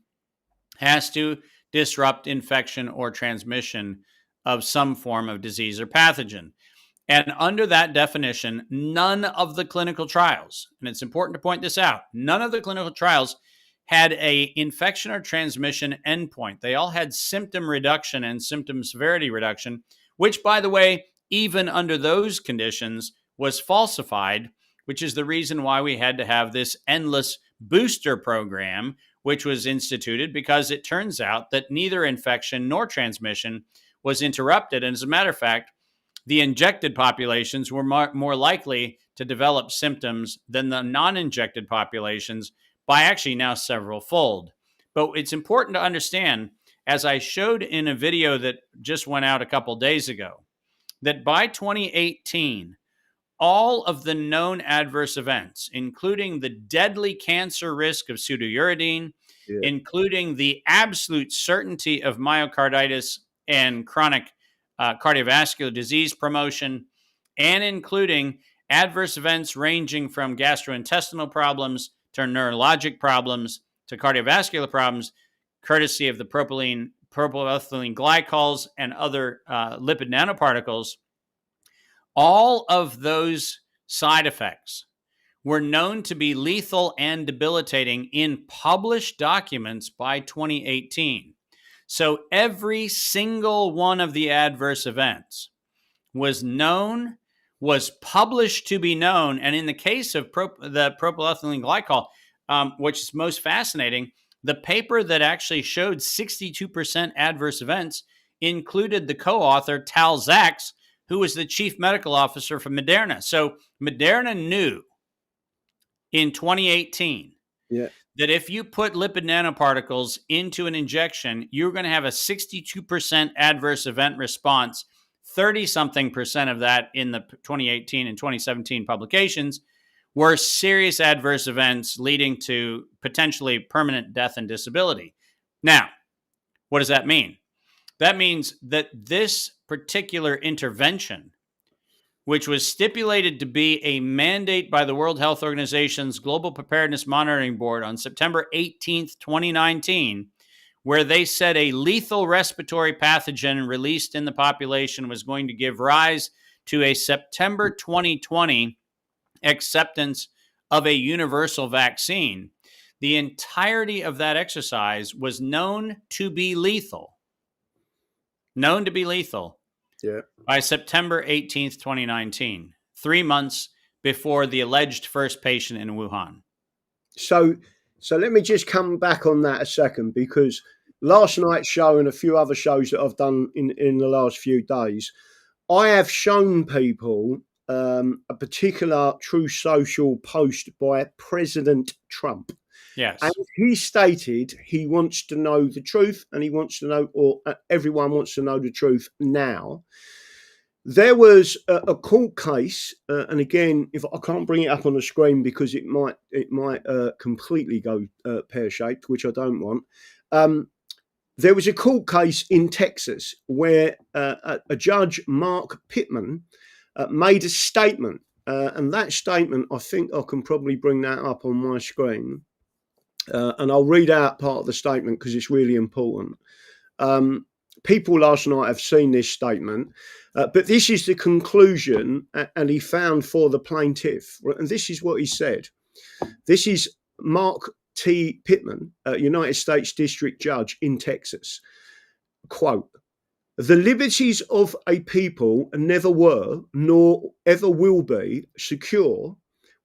has to disrupt infection or transmission of some form of disease or pathogen. And under that definition, none of the clinical trials, and it's important to point this out, none of the clinical trials had a infection or transmission endpoint. They all had symptom reduction and symptom severity reduction, which, by the way, even under those conditions was falsified, which is the reason why we had to have this endless booster program, which was instituted because it turns out that neither infection nor transmission was interrupted. And as a matter of fact, the injected populations were more likely to develop symptoms than the non-injected populations by actually now several fold. But it's important to understand, as I showed in a video that just went out a couple days ago, that by 2018, all of the known adverse events, including the deadly cancer risk of pseudouridine, including the absolute certainty of myocarditis and chronic cardiovascular disease promotion, and including adverse events ranging from gastrointestinal problems to neurologic problems to cardiovascular problems, courtesy of the propylethylene glycols and other lipid nanoparticles. All of those side effects were known to be lethal and debilitating in published documents by 2018. So every single one of the adverse events was known, was published to be known. And in the case of the propylethylene glycol, which is most fascinating, the paper that actually showed 62% adverse events included the co-author, Tal Zaks, who was the chief medical officer for Moderna. So Moderna knew in 2018 that if you put lipid nanoparticles into an injection, you're going to have a 62% adverse event response, 30-something% of that in the 2018 and 2017 publications were serious adverse events leading to potentially permanent death and disability. Now, what does that mean? That means that this particular intervention, which was stipulated to be a mandate by the World Health Organization's Global Preparedness Monitoring Board on September 18th, 2019, where they said a lethal respiratory pathogen released in the population was going to give rise to a September 2020 acceptance of a universal vaccine, the entirety of that exercise was known to be lethal. Known to be lethal. Yeah. By September 18th, 2019, 3 months before the alleged first patient in Wuhan. So let me just come back on that a second, because last night's show and a few other shows that I've done in the last few days, I have shown people a particular True Social post by President Trump. Yes. And he stated he wants to know the truth, and he wants to know, or everyone wants to know the truth now. There was a court case, and again, if I can't bring it up on the screen because it might completely go pear-shaped, which I don't want. There was a court case in Texas where a judge, Mark Pittman, made a statement, and that statement, I think I can probably bring that up on my screen, and I'll read out part of the statement because it's really important. People last night have seen this statement, but this is the conclusion, and he found for the plaintiff. And this is what he said. This is Mark T. Pittman, United States District Judge in Texas. Quote, "The liberties of a people never were, nor ever will be, secure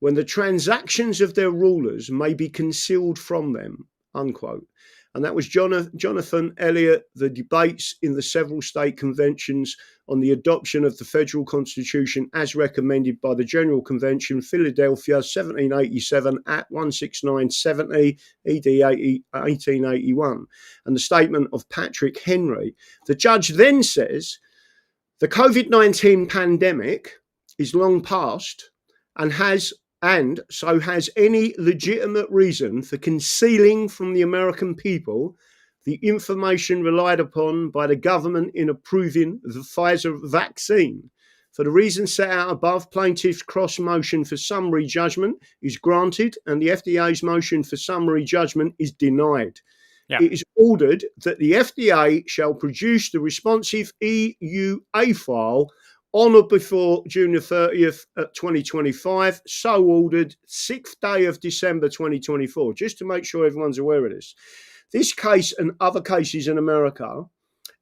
when the transactions of their rulers may be concealed from them," unquote. And that was Jonathan Elliott, the debates in the several state conventions on the adoption of the federal constitution as recommended by the General Convention, Philadelphia, 1787 at 16970 ED 1881. And the statement of Patrick Henry. The judge then says, "The COVID-19 pandemic is long past and so has any legitimate reason for concealing from the American people the information relied upon by the government in approving the Pfizer vaccine. For the reasons set out above, plaintiff's cross motion for summary judgment is granted and the FDA's motion for summary judgment is denied. Yeah. It is ordered that the FDA shall produce the responsive EUA file on or before June the 30th, 2025, so ordered, 6th day of December 2024, just to make sure everyone's aware of this. This case and other cases in America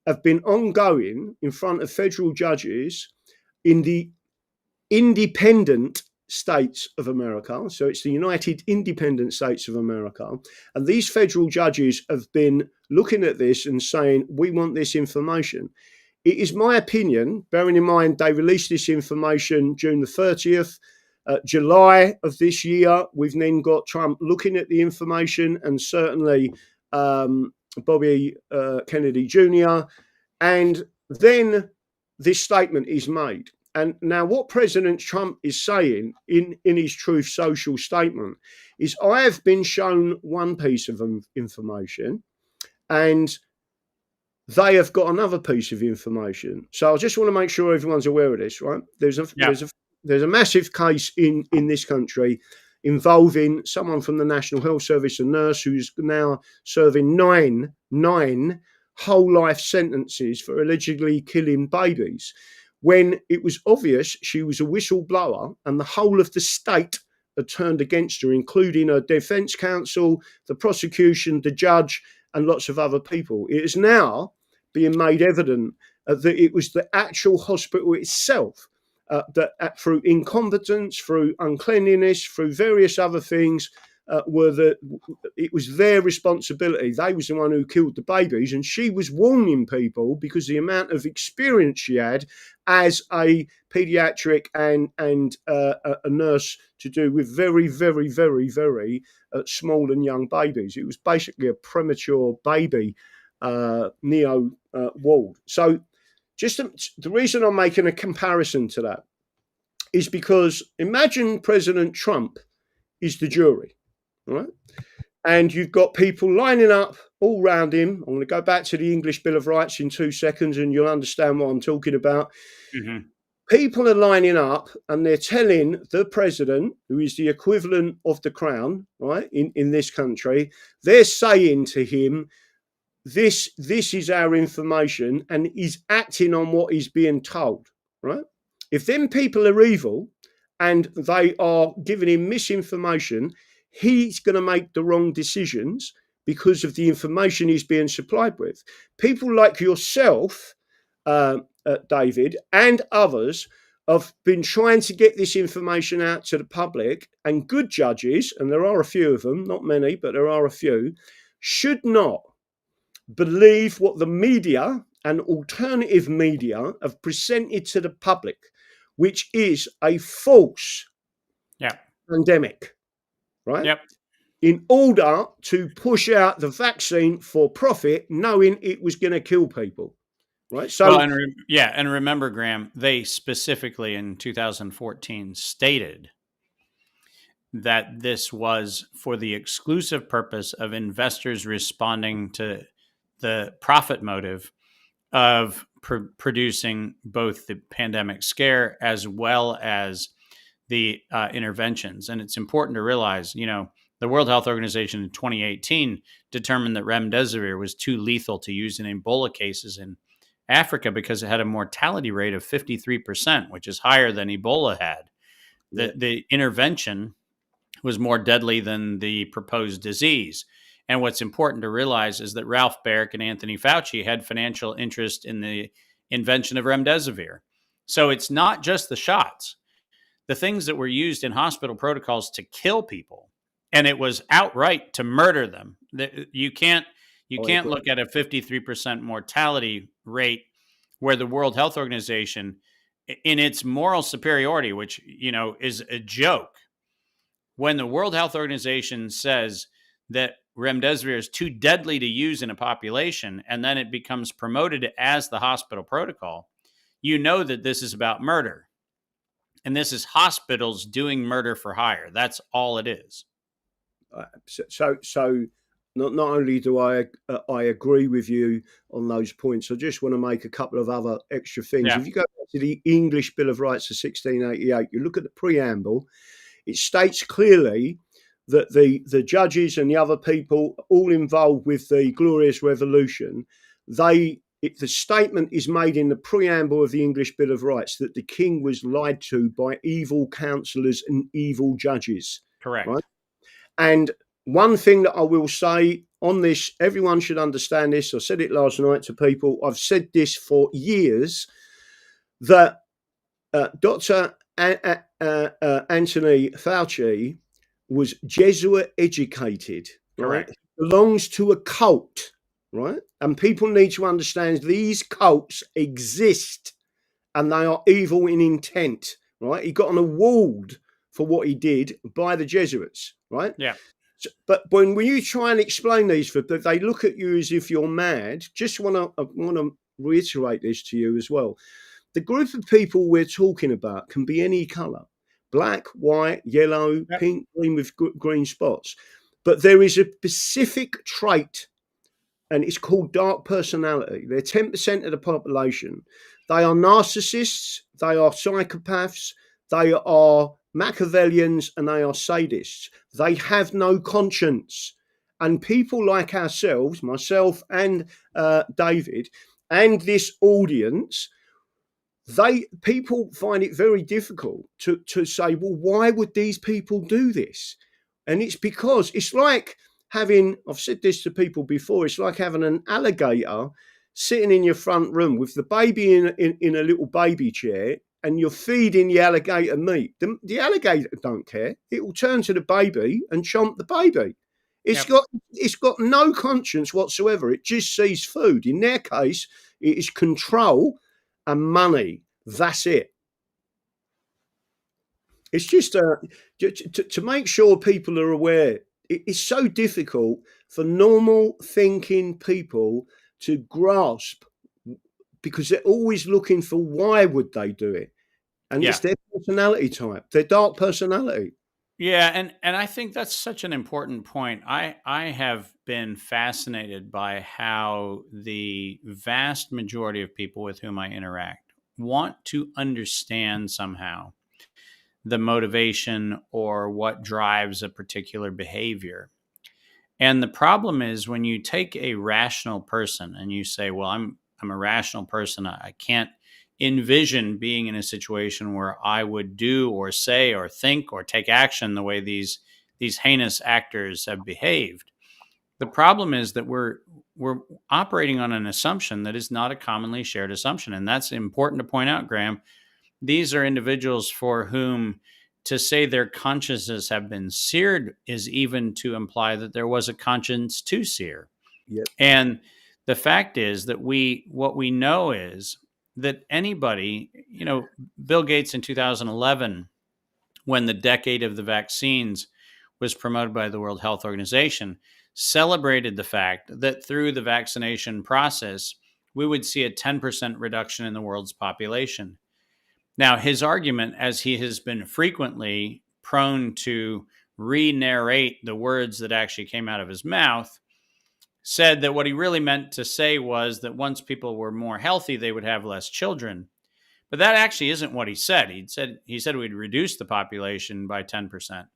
have been ongoing in front of federal judges in the independent states of America. So it's the United Independent States of America. And these federal judges have been looking at this and saying, we want this information. It is my opinion, bearing in mind they released this information June the 30th, July of this year, we've then got Trump looking at the information, and certainly Bobby Kennedy Jr. And then this statement is made. And now what President Trump is saying in his Truth Social statement is, I have been shown one piece of information and they have got another piece of information. So I just want to make sure everyone's aware of this, right? There's a massive case in this country involving someone from the National Health Service, a nurse who's now serving nine whole life sentences for allegedly killing babies, when it was obvious she was a whistleblower and the whole of the state had turned against her, including her defense counsel, the prosecution, the judge, and lots of other people. It is now being made evident that it was the actual hospital itself that through incompetence, through uncleanliness, through various other things, it was their responsibility. They was the one who killed the babies, and she was warning people because the amount of experience she had as a pediatric and a nurse to do with very, very, very, very small and young babies. It was basically a premature baby neo-ward. So just the reason I'm making a comparison to that is because imagine President Trump is the jury, right? And you've got people lining up all around him. I'm going to go back to the English Bill of Rights in 2 seconds and you'll understand what I'm talking about. Mm-hmm. People are lining up and they're telling the president, who is the equivalent of the crown, right, in this country, they're saying to him, this is our information, and he's acting on what he's being told, right? If them people are evil and they are giving him misinformation, he's going to make the wrong decisions because of the information he's being supplied with. People like yourself, David, and others have been trying to get this information out to the public, and good judges, and there are a few of them, not many, but there are a few, should not believe what the media and alternative media have presented to the public, which is a false pandemic, right? Yep. In order to push out the vaccine for profit, knowing it was going to kill people, right? So, well, and remember, Graham, they specifically in 2014 stated that this was for the exclusive purpose of investors responding to the profit motive of producing both the pandemic scare as well as the interventions. And it's important to realize, the World Health Organization in 2018 determined that remdesivir was too lethal to use in Ebola cases in Africa because it had a mortality rate of 53%, which is higher than Ebola had. The intervention was more deadly than the proposed disease. And what's important to realize is that Ralph Baric and Anthony Fauci had financial interest in the invention of remdesivir. So it's not just the shots. The things that were used in hospital protocols to kill people, and it was outright to murder them. You can't look at a 53% mortality rate where the World Health Organization, in its moral superiority, which is a joke, when the World Health Organization says that remdesivir is too deadly to use in a population, and then it becomes promoted as the hospital protocol, that this is about murder. And this is hospitals doing murder for hire. That's all it is. So not only do I agree with you on those points, I just want to make a couple of other extra things. Yeah. If you go back to the English Bill of Rights of 1688, you look at the preamble, it states clearly that the judges and the other people all involved with the Glorious Revolution, the statement is made in the preamble of the English Bill of Rights that the king was lied to by evil counsellors and evil judges. Correct. Right? And one thing that I will say on this, everyone should understand this. I said it last night to people. I've said this for years, that Dr. Anthony Fauci was Jesuit educated, right? Belongs to a cult, right? And people need to understand these cults exist and they are evil in intent, right? He got an award for what he did by the Jesuits, right? Yeah. So, but when you try and explain these, they look at you as if you're mad. I want to reiterate this to you as well. The group of people we're talking about can be any colour: black, white, yellow, pink, green with green spots. But there is a specific trait, and it's called dark personality. They're 10% of the population. They are narcissists, they are psychopaths, they are Machiavellians, and they are sadists. They have no conscience. And people like ourselves, myself and David, and this audience, people find it very difficult to say, well, why would these people do this? And it's because it's like having, I've said this to people before, it's like having an alligator sitting in your front room with the baby in a little baby chair, and you're feeding the alligator meat. The alligator don't care. It will turn to the baby and chomp the baby. It's got no conscience whatsoever. It just sees food. In their case, it is control and money. That's it. It's just to make sure people are aware. It's so difficult for normal thinking people to grasp, because they're always looking for why would they do it, and it's their personality type, their dark personality. Yeah, and I think that's such an important point. I have been fascinated by how the vast majority of people with whom I interact want to understand somehow the motivation or what drives a particular behavior. And the problem is when you take a rational person and you say, well, I'm a rational person, I can't envision being in a situation where I would do or say or think or take action the way these heinous actors have behaved. The problem is that we're operating on an assumption that is not a commonly shared assumption, and that's important to point out, Graham. These are individuals for whom to say their consciences have been seared is even to imply that there was a conscience to sear. Yep. And the fact is that what we know is that anybody, Bill Gates in 2011, when the decade of the vaccines was promoted by the World Health Organization, celebrated the fact that through the vaccination process, we would see a 10% reduction in the world's population. Now, his argument, as he has been frequently prone to re-narrate the words that actually came out of his mouth, said that what he really meant to say was that once people were more healthy, they would have less children. But that actually isn't what he said. He said we'd reduce the population by 10%.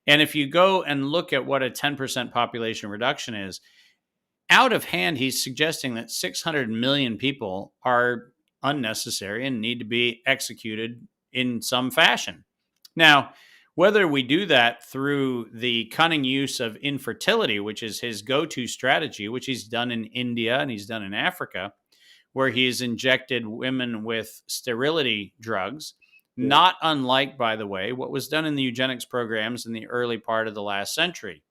And if you go and look at what a 10% population reduction is, out of hand, he's suggesting that 600 million people are unnecessary and need to be executed in some fashion. Now, whether we do that through the cunning use of infertility, which is his go-to strategy, which he's done in India and he's done in Africa, where he's injected women with sterility drugs, not unlike, by the way, what was done in the eugenics programs in the early part of the last century.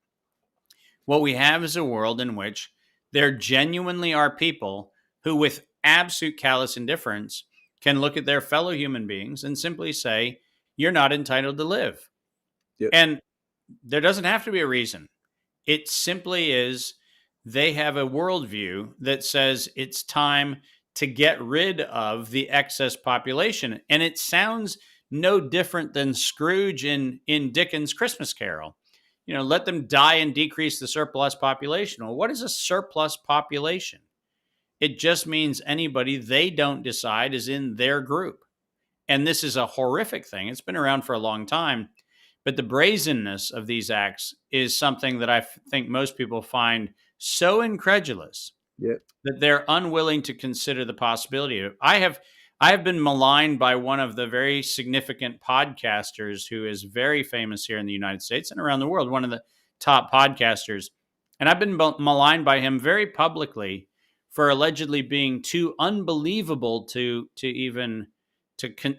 What we have is a world in which there genuinely are people who, with absolute callous indifference, can look at their fellow human beings and simply say, you're not entitled to live. Yep. And there doesn't have to be a reason. It simply is they have a worldview that says it's time to get rid of the excess population. And it sounds no different than Scrooge in Dickens' Christmas Carol. Let them die and decrease the surplus population. Well, what is a surplus population? It just means anybody they don't decide is in their group. And this is a horrific thing. It's been around for a long time. But the brazenness of these acts is something that I think most people find so incredulous that they're unwilling to consider the possibility of it. I have been maligned by one of the very significant podcasters who is very famous here in the United States and around the world, one of the top podcasters. And I've been maligned by him very publicly for allegedly being too unbelievable to even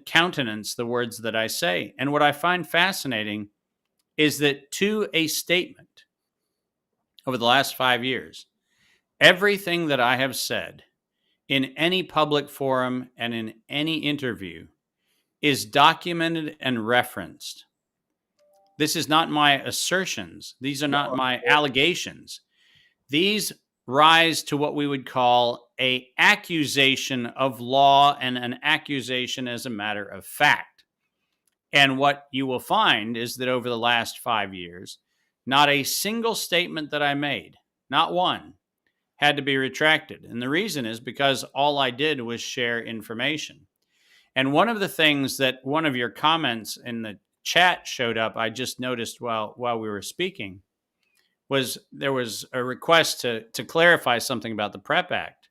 countenance the words that I say. And what I find fascinating is that to a statement over the last 5 years, everything that I have said in any public forum and in any interview is documented and referenced. This is not my assertions. These are not my allegations. These rise to what we would call an accusation of law and an accusation as a matter of fact. And what you will find is that over the last 5 years, not a single statement that I made, not one, had to be retracted. And the reason is because all I did was share information. And one of the things that one of your comments in the chat showed up, I just noticed while we were speaking, was there was a request to clarify something about the PrEP Act.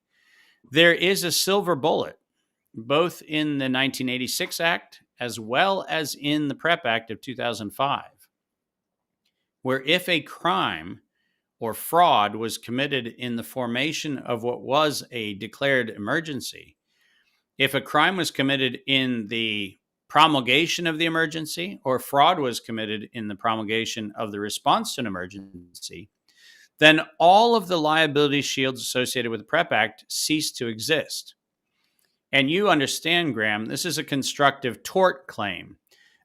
There is a silver bullet, both in the 1986 Act as well as in the PrEP Act of 2005, where if a crime or fraud was committed in the formation of what was a declared emergency, if a crime was committed in the promulgation of the emergency or fraud was committed in the promulgation of the response to an emergency, then all of the liability shields associated with the PrEP Act cease to exist. And you understand, Graham, this is a constructive tort claim,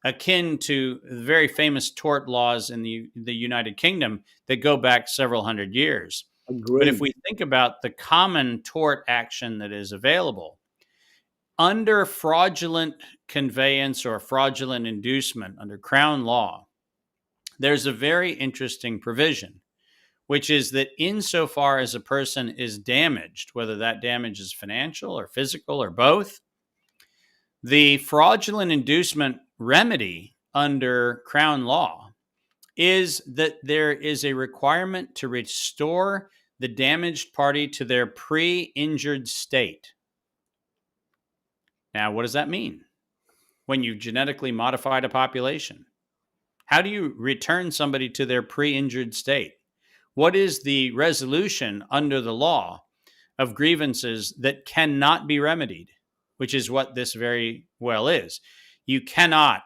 akin to the very famous tort laws in the United Kingdom that go back several hundred years. Agreed. But if we think about the common tort action that is available, under fraudulent conveyance or fraudulent inducement under Crown law, there's a very interesting provision, which is that insofar as a person is damaged, whether that damage is financial or physical or both, the fraudulent inducement remedy under Crown law is that there is a requirement to restore the damaged party to their pre-injured state. Now, what does that mean? When you genetically modified a population, how do you return somebody to their pre-injured state? What is the resolution under the law of grievances that cannot be remedied, which is what this very well is? You cannot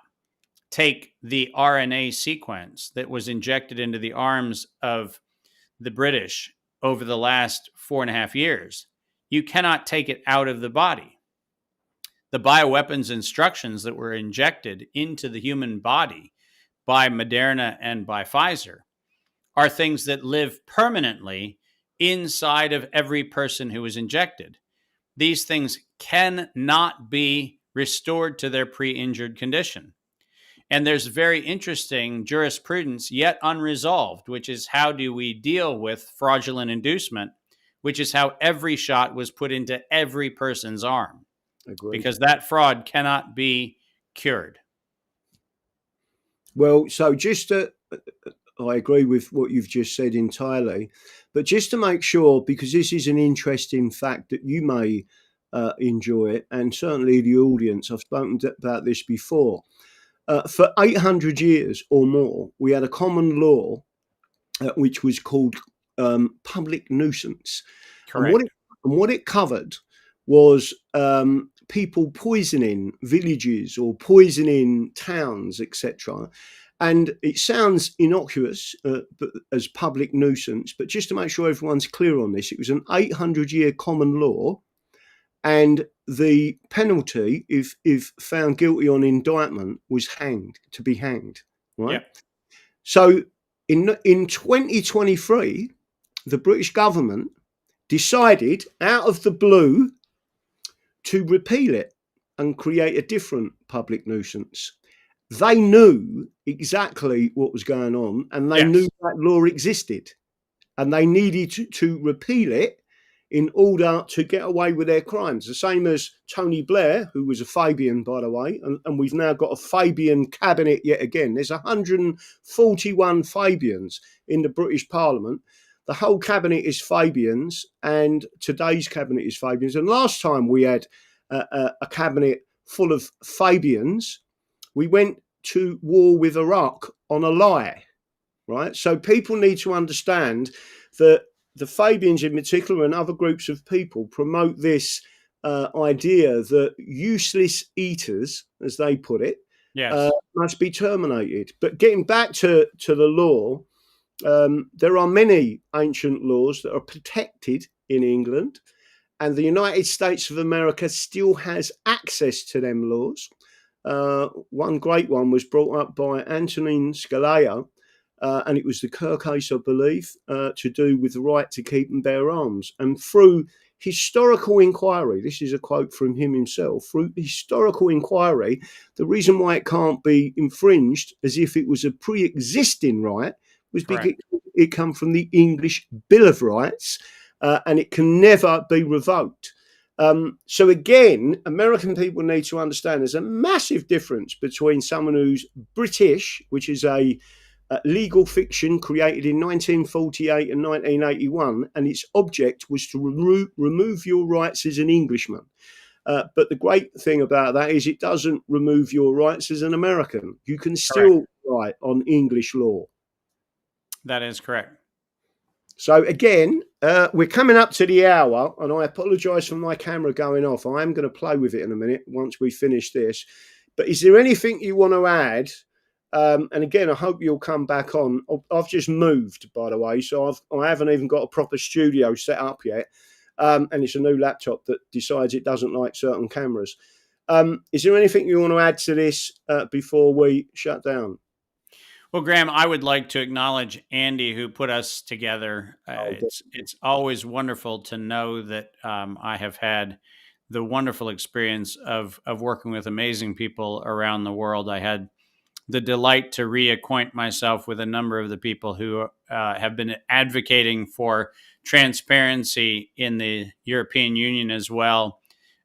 take the RNA sequence that was injected into the arms of the British over the last 4.5 years. You cannot take it out of the body. The bioweapons instructions that were injected into the human body by Moderna and by Pfizer are things that live permanently inside of every person who is injected. These things cannot be restored to their pre-injured condition. And there's very interesting jurisprudence yet unresolved, which is how do we deal with fraudulent inducement, which is how every shot was put into every person's arm. Agreed. Because that fraud cannot be cured. Well, so I agree with what you've just said entirely, but just to make sure, because this is an interesting fact that you may enjoy, and certainly the audience, I've spoken about this before. For 800 years or more, we had a common law which was called public nuisance. Correct. And what it covered was people poisoning villages or poisoning towns, etc. And it sounds innocuous as public nuisance, but just to make sure everyone's clear on this, it was an 800-year common law, and the penalty, if found guilty on indictment, was to be hanged. Right. Yep. So in 2023, the British government decided out of the blue to repeal it and create a different public nuisance. They knew exactly what was going on, and they knew that law existed, and they needed to repeal it in order to get away with their crimes. The same as Tony Blair, who was a Fabian, by the way, and we've now got a Fabian cabinet yet again. There's 141 Fabians in the British Parliament. The whole cabinet is Fabians, and today's cabinet is Fabians. And last time we had a cabinet full of Fabians, we went to war with Iraq on a lie, right? So people need to understand that the Fabians in particular and other groups of people promote this idea that useless eaters, as they put it, must be terminated. But getting back to the law, there are many ancient laws that are protected in England, and the United States of America still has access to them laws. One great one was brought up by Antonin Scalia, and it was the Kerr case, I believe, to do with the right to keep and bear arms. And through historical inquiry, this is a quote from him himself, through historical inquiry, the reason why it can't be infringed as if it was a pre-existing right was because it come from the English Bill of Rights, and it can never be revoked. So again, American people need to understand there's a massive difference between someone who's British, which is a legal fiction created in 1948 and 1981, and its object was to remove your rights as an Englishman. But the great thing about that is it doesn't remove your rights as an American. You can still write on English law. That is correct. So again, we're coming up to the hour, and I apologise for my camera going off. I am going to play with it in a minute once we finish this. But is there anything you want to add? And again, I hope you'll come back on. I've just moved, by the way, so I haven't even got a proper studio set up yet. And it's a new laptop that decides it doesn't like certain cameras. Is there anything you want to add to this before we shut down? Well, Graham, I would like to acknowledge Andy, who put us together. It's always wonderful to know that I have had the wonderful experience of working with amazing people around the world. I had the delight to reacquaint myself with a number of the people who have been advocating for transparency in the European Union as well.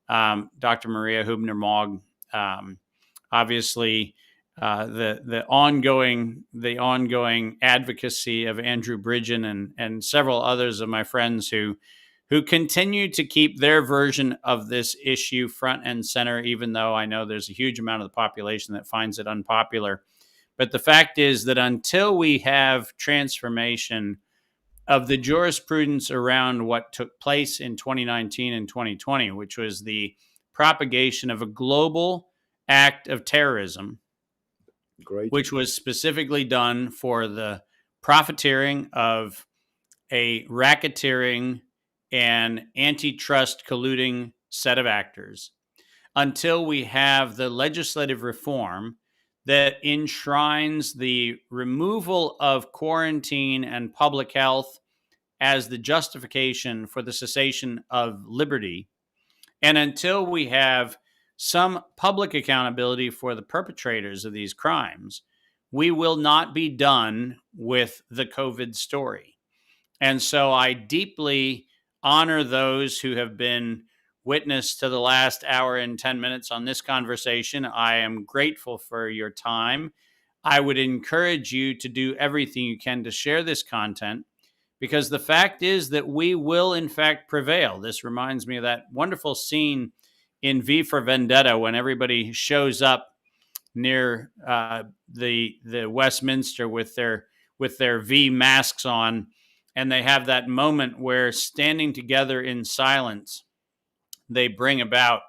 Dr. Maria Hübner-Mogg, obviously, the ongoing advocacy of Andrew Bridgen and several others of my friends who who continue to keep their version of this issue front and center, even though I know there's a huge amount of the population that finds it unpopular. But the fact is that until we have transformation of the jurisprudence around what took place in 2019 and 2020, which was the propagation of a global act of terrorism, Great. which was specifically done for the profiteering of a racketeering and antitrust colluding set of actors, until we have the legislative reform that enshrines the removal of quarantine and public health as the justification for the cessation of liberty, and until we have some public accountability for the perpetrators of these crimes, we will not be done with the COVID story. And so I deeply honor those who have been witness to the last hour and 10 minutes on this conversation. I am grateful for your time. I would encourage you to do everything you can to share this content, because the fact is that we will, in fact, prevail. This reminds me of that wonderful scene in V for Vendetta when everybody shows up near the Westminster with their V masks on, and they have that moment where, standing together in silence, they bring about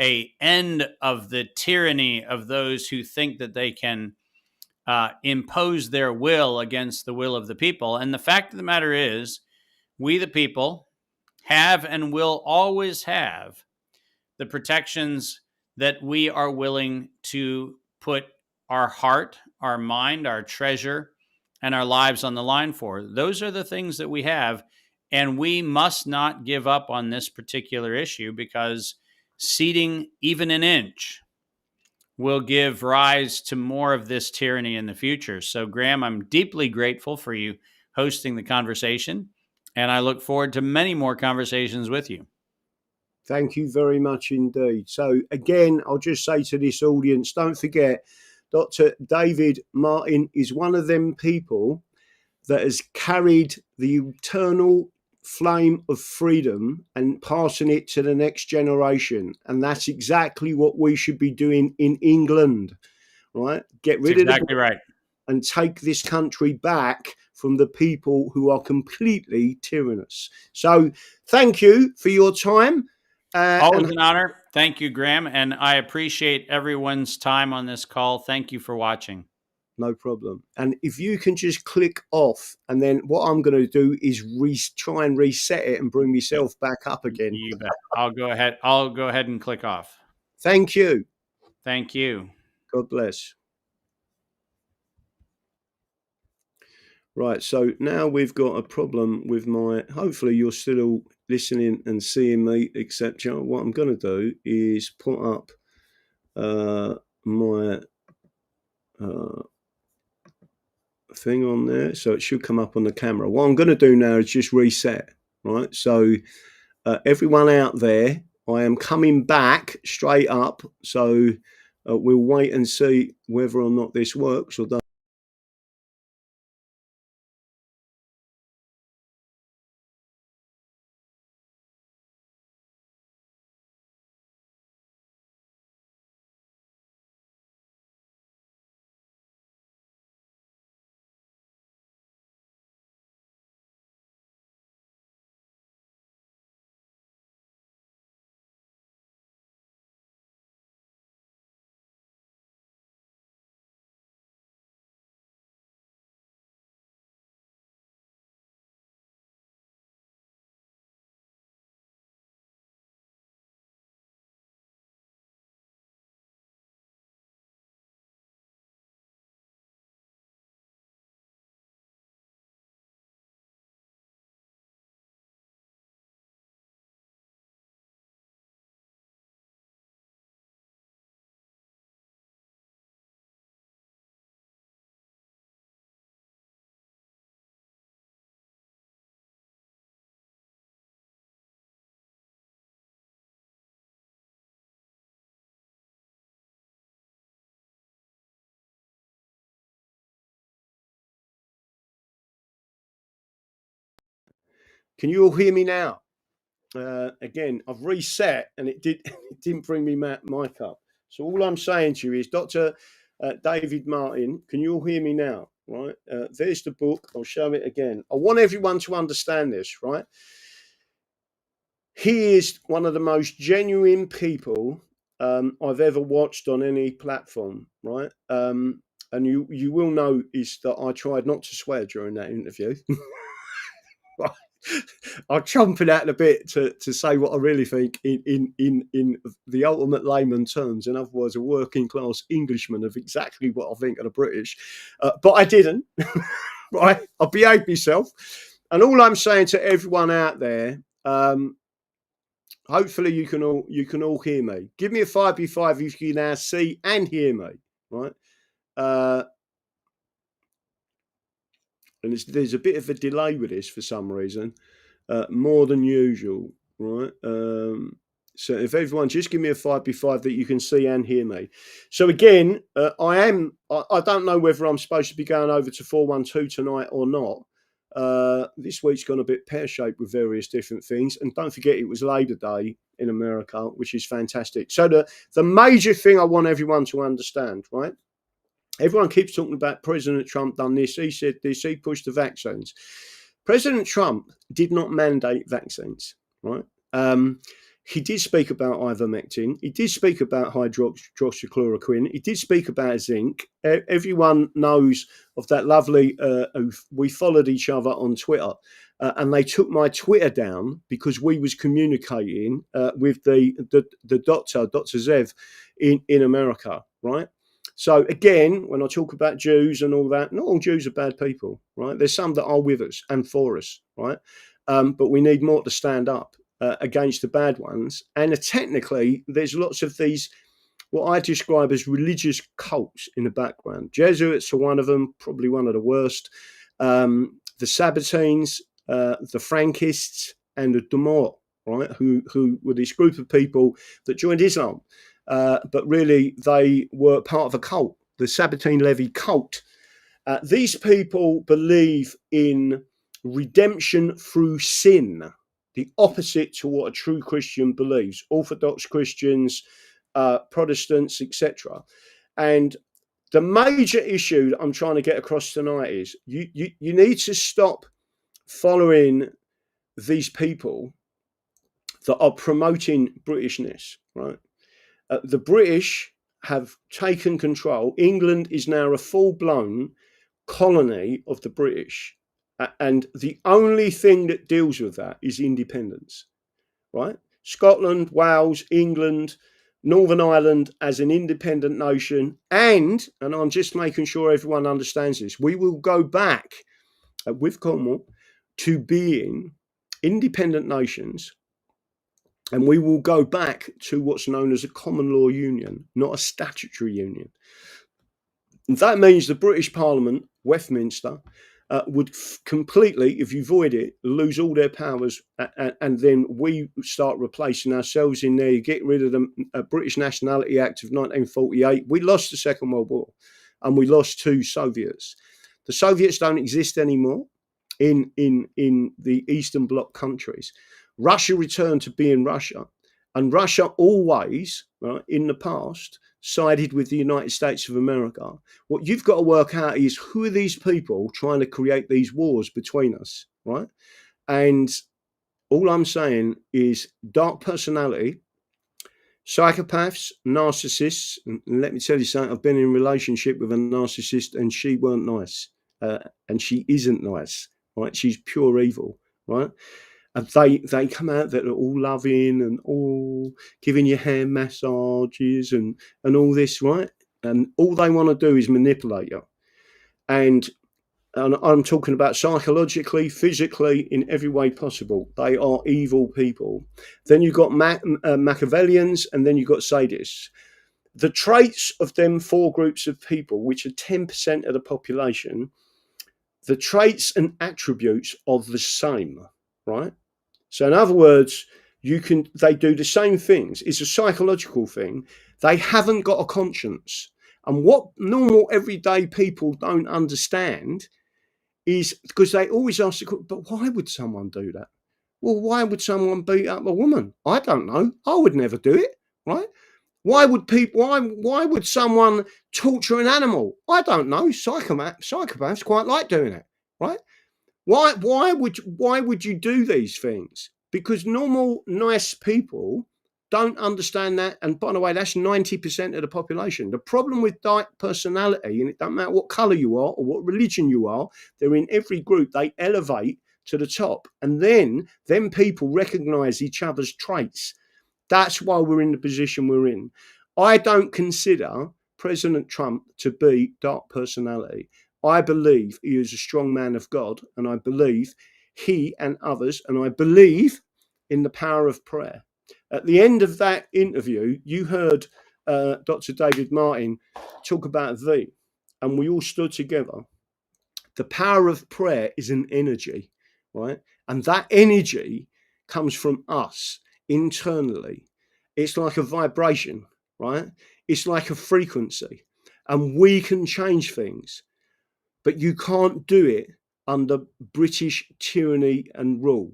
a end of the tyranny of those who think that they can impose their will against the will of the people. And the fact of the matter is, we the people have and will always have the protections that we are willing to put our heart, our mind, our treasure, and our lives on the line for. Those are the things that we have, and we must not give up on this particular issue, because ceding even an inch will give rise to more of this tyranny in the future. So, Graham, I'm deeply grateful for you hosting the conversation, and I look forward to many more conversations with you. Thank you very much indeed. So again, I'll just say to this audience, don't forget, Dr. David Martin is one of them people that has carried the eternal flame of freedom and passing it to the next generation. And that's exactly what we should be doing in England, right? Get rid of exactly right. And take this country back from the people who are completely tyrannous. So thank you for your time. Always an honor. Thank you, Graham. And I appreciate everyone's time on this call. Thank you for watching. No problem. And if you can just click off, and then what I'm going to do is try and reset it and bring myself back up again. You bet. I'll go ahead and click off. Thank you. Thank you. God bless. Right, so now we've got a problem with hopefully you're still all listening and seeing me, etc. What I'm going to do is put up my thing on there, so it should come up on the camera. What I'm going to do now is just reset, right? So everyone out there, I am coming back straight up, so we'll wait and see whether or not this works or doesn't. Can you all hear me now? Again, I've reset and it didn't bring me mic up. So all I'm saying to you is, Dr. David Martin, can you all hear me now? Right? There's the book. I'll show it again. I want everyone to understand this, right? He is one of the most genuine people I've ever watched on any platform, right? And you will know is that I tried not to swear during that interview. I'm chomping out a bit to say what I really think in the ultimate layman terms. In other words, a working class Englishman of exactly what I think of the British. But I didn't, right? I behaved myself. And all I'm saying to everyone out there, hopefully you can all hear me. Give me a 5B5 if you can now see and hear me, right? And there's a bit of a delay with this for some reason, more than usual, right? So if everyone just give me a 5B5 that you can see and hear me. So again, I don't know whether I'm supposed to be going over to 412 tonight or not. This week's gone a bit pear-shaped with various different things. And don't forget, it was Labor Day in America, which is fantastic. So the major thing I want everyone to understand, right? Everyone keeps talking about President Trump done this, he said this, he pushed the vaccines. President Trump did not mandate vaccines, right? He did speak about ivermectin. He did speak about hydroxychloroquine. He did speak about zinc. Everyone knows of that lovely, we followed each other on Twitter. And they took my Twitter down because we was communicating with the Dr. Zev in America, right? So again, when I talk about Jews and all that, not all Jews are bad people, right? There's some that are with us and for us, right? But we need more to stand up against the bad ones. And technically, there's lots of these, what I describe as religious cults in the background. Jesuits are one of them, probably one of the worst. The Sabbatines, the Frankists, and the Dumor, right? Who were this group of people that joined Islam. But really, they were part of a cult, the Sabbatine Levy cult. These people believe in redemption through sin, the opposite to what a true Christian believes. Orthodox Christians, Protestants, etc. And the major issue that I'm trying to get across tonight is you need to stop following these people that are promoting Britishness, right? The British have taken control. England is now a full-blown colony of the British. And the only thing that deals with that is independence, right? Scotland, Wales, England, Northern Ireland as an independent nation. And I'm just making sure everyone understands this, we will go back with Cornwall to being independent nations. And we will go back to what's known as a common law union, not a statutory union. And that means the British Parliament, Westminster, would completely, if you void it, lose all their powers. And then we start replacing ourselves in there. You get rid of the British Nationality Act of 1948. We lost the Second World War and we lost two Soviets. The Soviets don't exist anymore in the Eastern Bloc countries. Russia returned to being Russia, and Russia always, in the past, sided with the United States of America. What you've got to work out is who are these people trying to create these wars between us, right? And all I'm saying is dark personality, psychopaths, narcissists, and let me tell you something, I've been in a relationship with a narcissist and she weren't nice, and she isn't nice, right? She's pure evil, right? And they come out that are all loving and all giving you hand massages and all this, right? And all they want to do is manipulate you. And I'm talking about psychologically, physically, in every way possible. They are evil people. Then you've got Machiavellians, and then you've got Sadists. The traits of them four groups of people, which are 10% of the population, the traits and attributes are the same, right? So in other words, they do the same things. It's a psychological thing. They haven't got a conscience. And what normal everyday people don't understand is, because they always ask, but why would someone do that? Well, why would someone beat up a woman? I don't know. I would never do it, right? Why would someone torture an animal? I don't know. Psychopaths quite like doing it, right? Why would you do these things? Because normal, nice people don't understand that. And by the way, that's 90% of the population. The problem with dark personality, and it doesn't matter what color you are or what religion you are, they're in every group. They elevate to the top, and then people recognize each other's traits. That's why we're in the position we're in. I don't consider President Trump to be dark personality. I believe he is a strong man of God, and I believe he and others, and I believe in the power of prayer. At the end of that interview, you heard Dr. David Martin talk about thee, and we all stood together. The power of prayer is an energy, right? And that energy comes from us internally. It's like a vibration, right? It's like a frequency, and we can change things, but you can't do it under British tyranny and rule,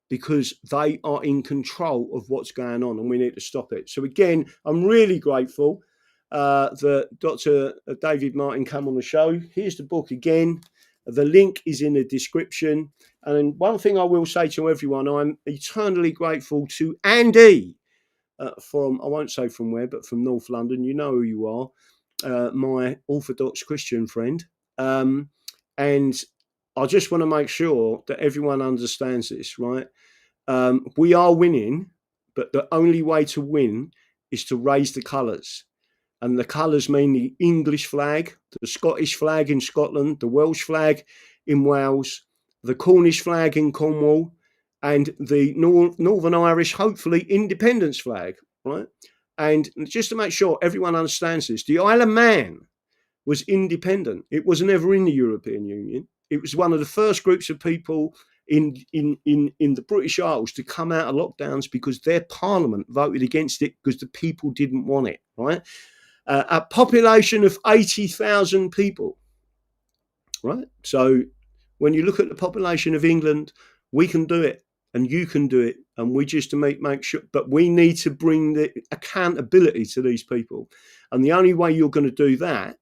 because they are in control of what's going on, and we need to stop it. So again, I'm really grateful that Dr. David Martin came on the show. Here's the book again. The link is in the description. And one thing I will say to everyone, I'm eternally grateful to Andy from, I won't say from where, but from North London. You know who you are, my Orthodox Christian friend. And I just want to make sure that everyone understands this, right? We are winning, but the only way to win is to raise the colours. And the colours mean the English flag, the Scottish flag in Scotland, the Welsh flag in Wales, the Cornish flag in Cornwall, and the Northern Irish, hopefully, independence flag, right? And just to make sure everyone understands this, the Isle of Man was independent. It was never in the European Union. It was one of the first groups of people in the British Isles to come out of lockdowns because their parliament voted against it because the people didn't want it, right? A population of 80,000 people, right? So when you look at the population of England, we can do it, and you can do it, and we just to make sure, but we need to bring the accountability to these people. And the only way you're going to do that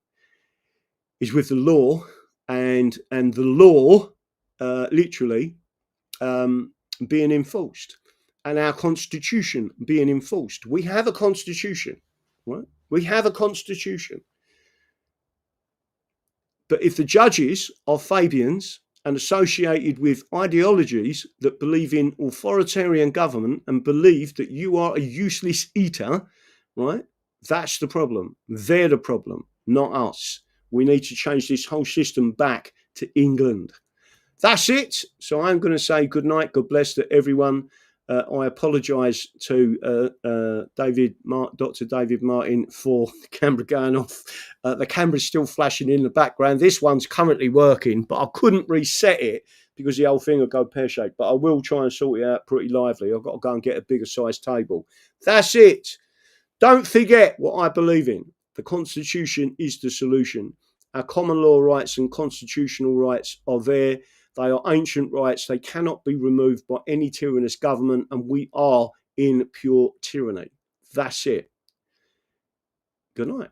is with the law, and the law literally being enforced, and our constitution being enforced. We have a constitution, right? We have a constitution. But if the judges are Fabians and associated with ideologies that believe in authoritarian government and believe that you are a useless eater, right? That's the problem. They're the problem, not us. We need to change this whole system back to England. That's it. So I'm going to say good night. God bless to everyone. I apologise to Dr. David Martin for the camera going off. The camera's still flashing in the background. This one's currently working, but I couldn't reset it because the whole thing would go pear-shaped. But I will try and sort it out pretty lively. I've got to go and get a bigger size table. That's it. Don't forget what I believe in. The Constitution is the solution. Our common law rights and constitutional rights are there. They are ancient rights. They cannot be removed by any tyrannous government, and we are in pure tyranny. That's it. Good night.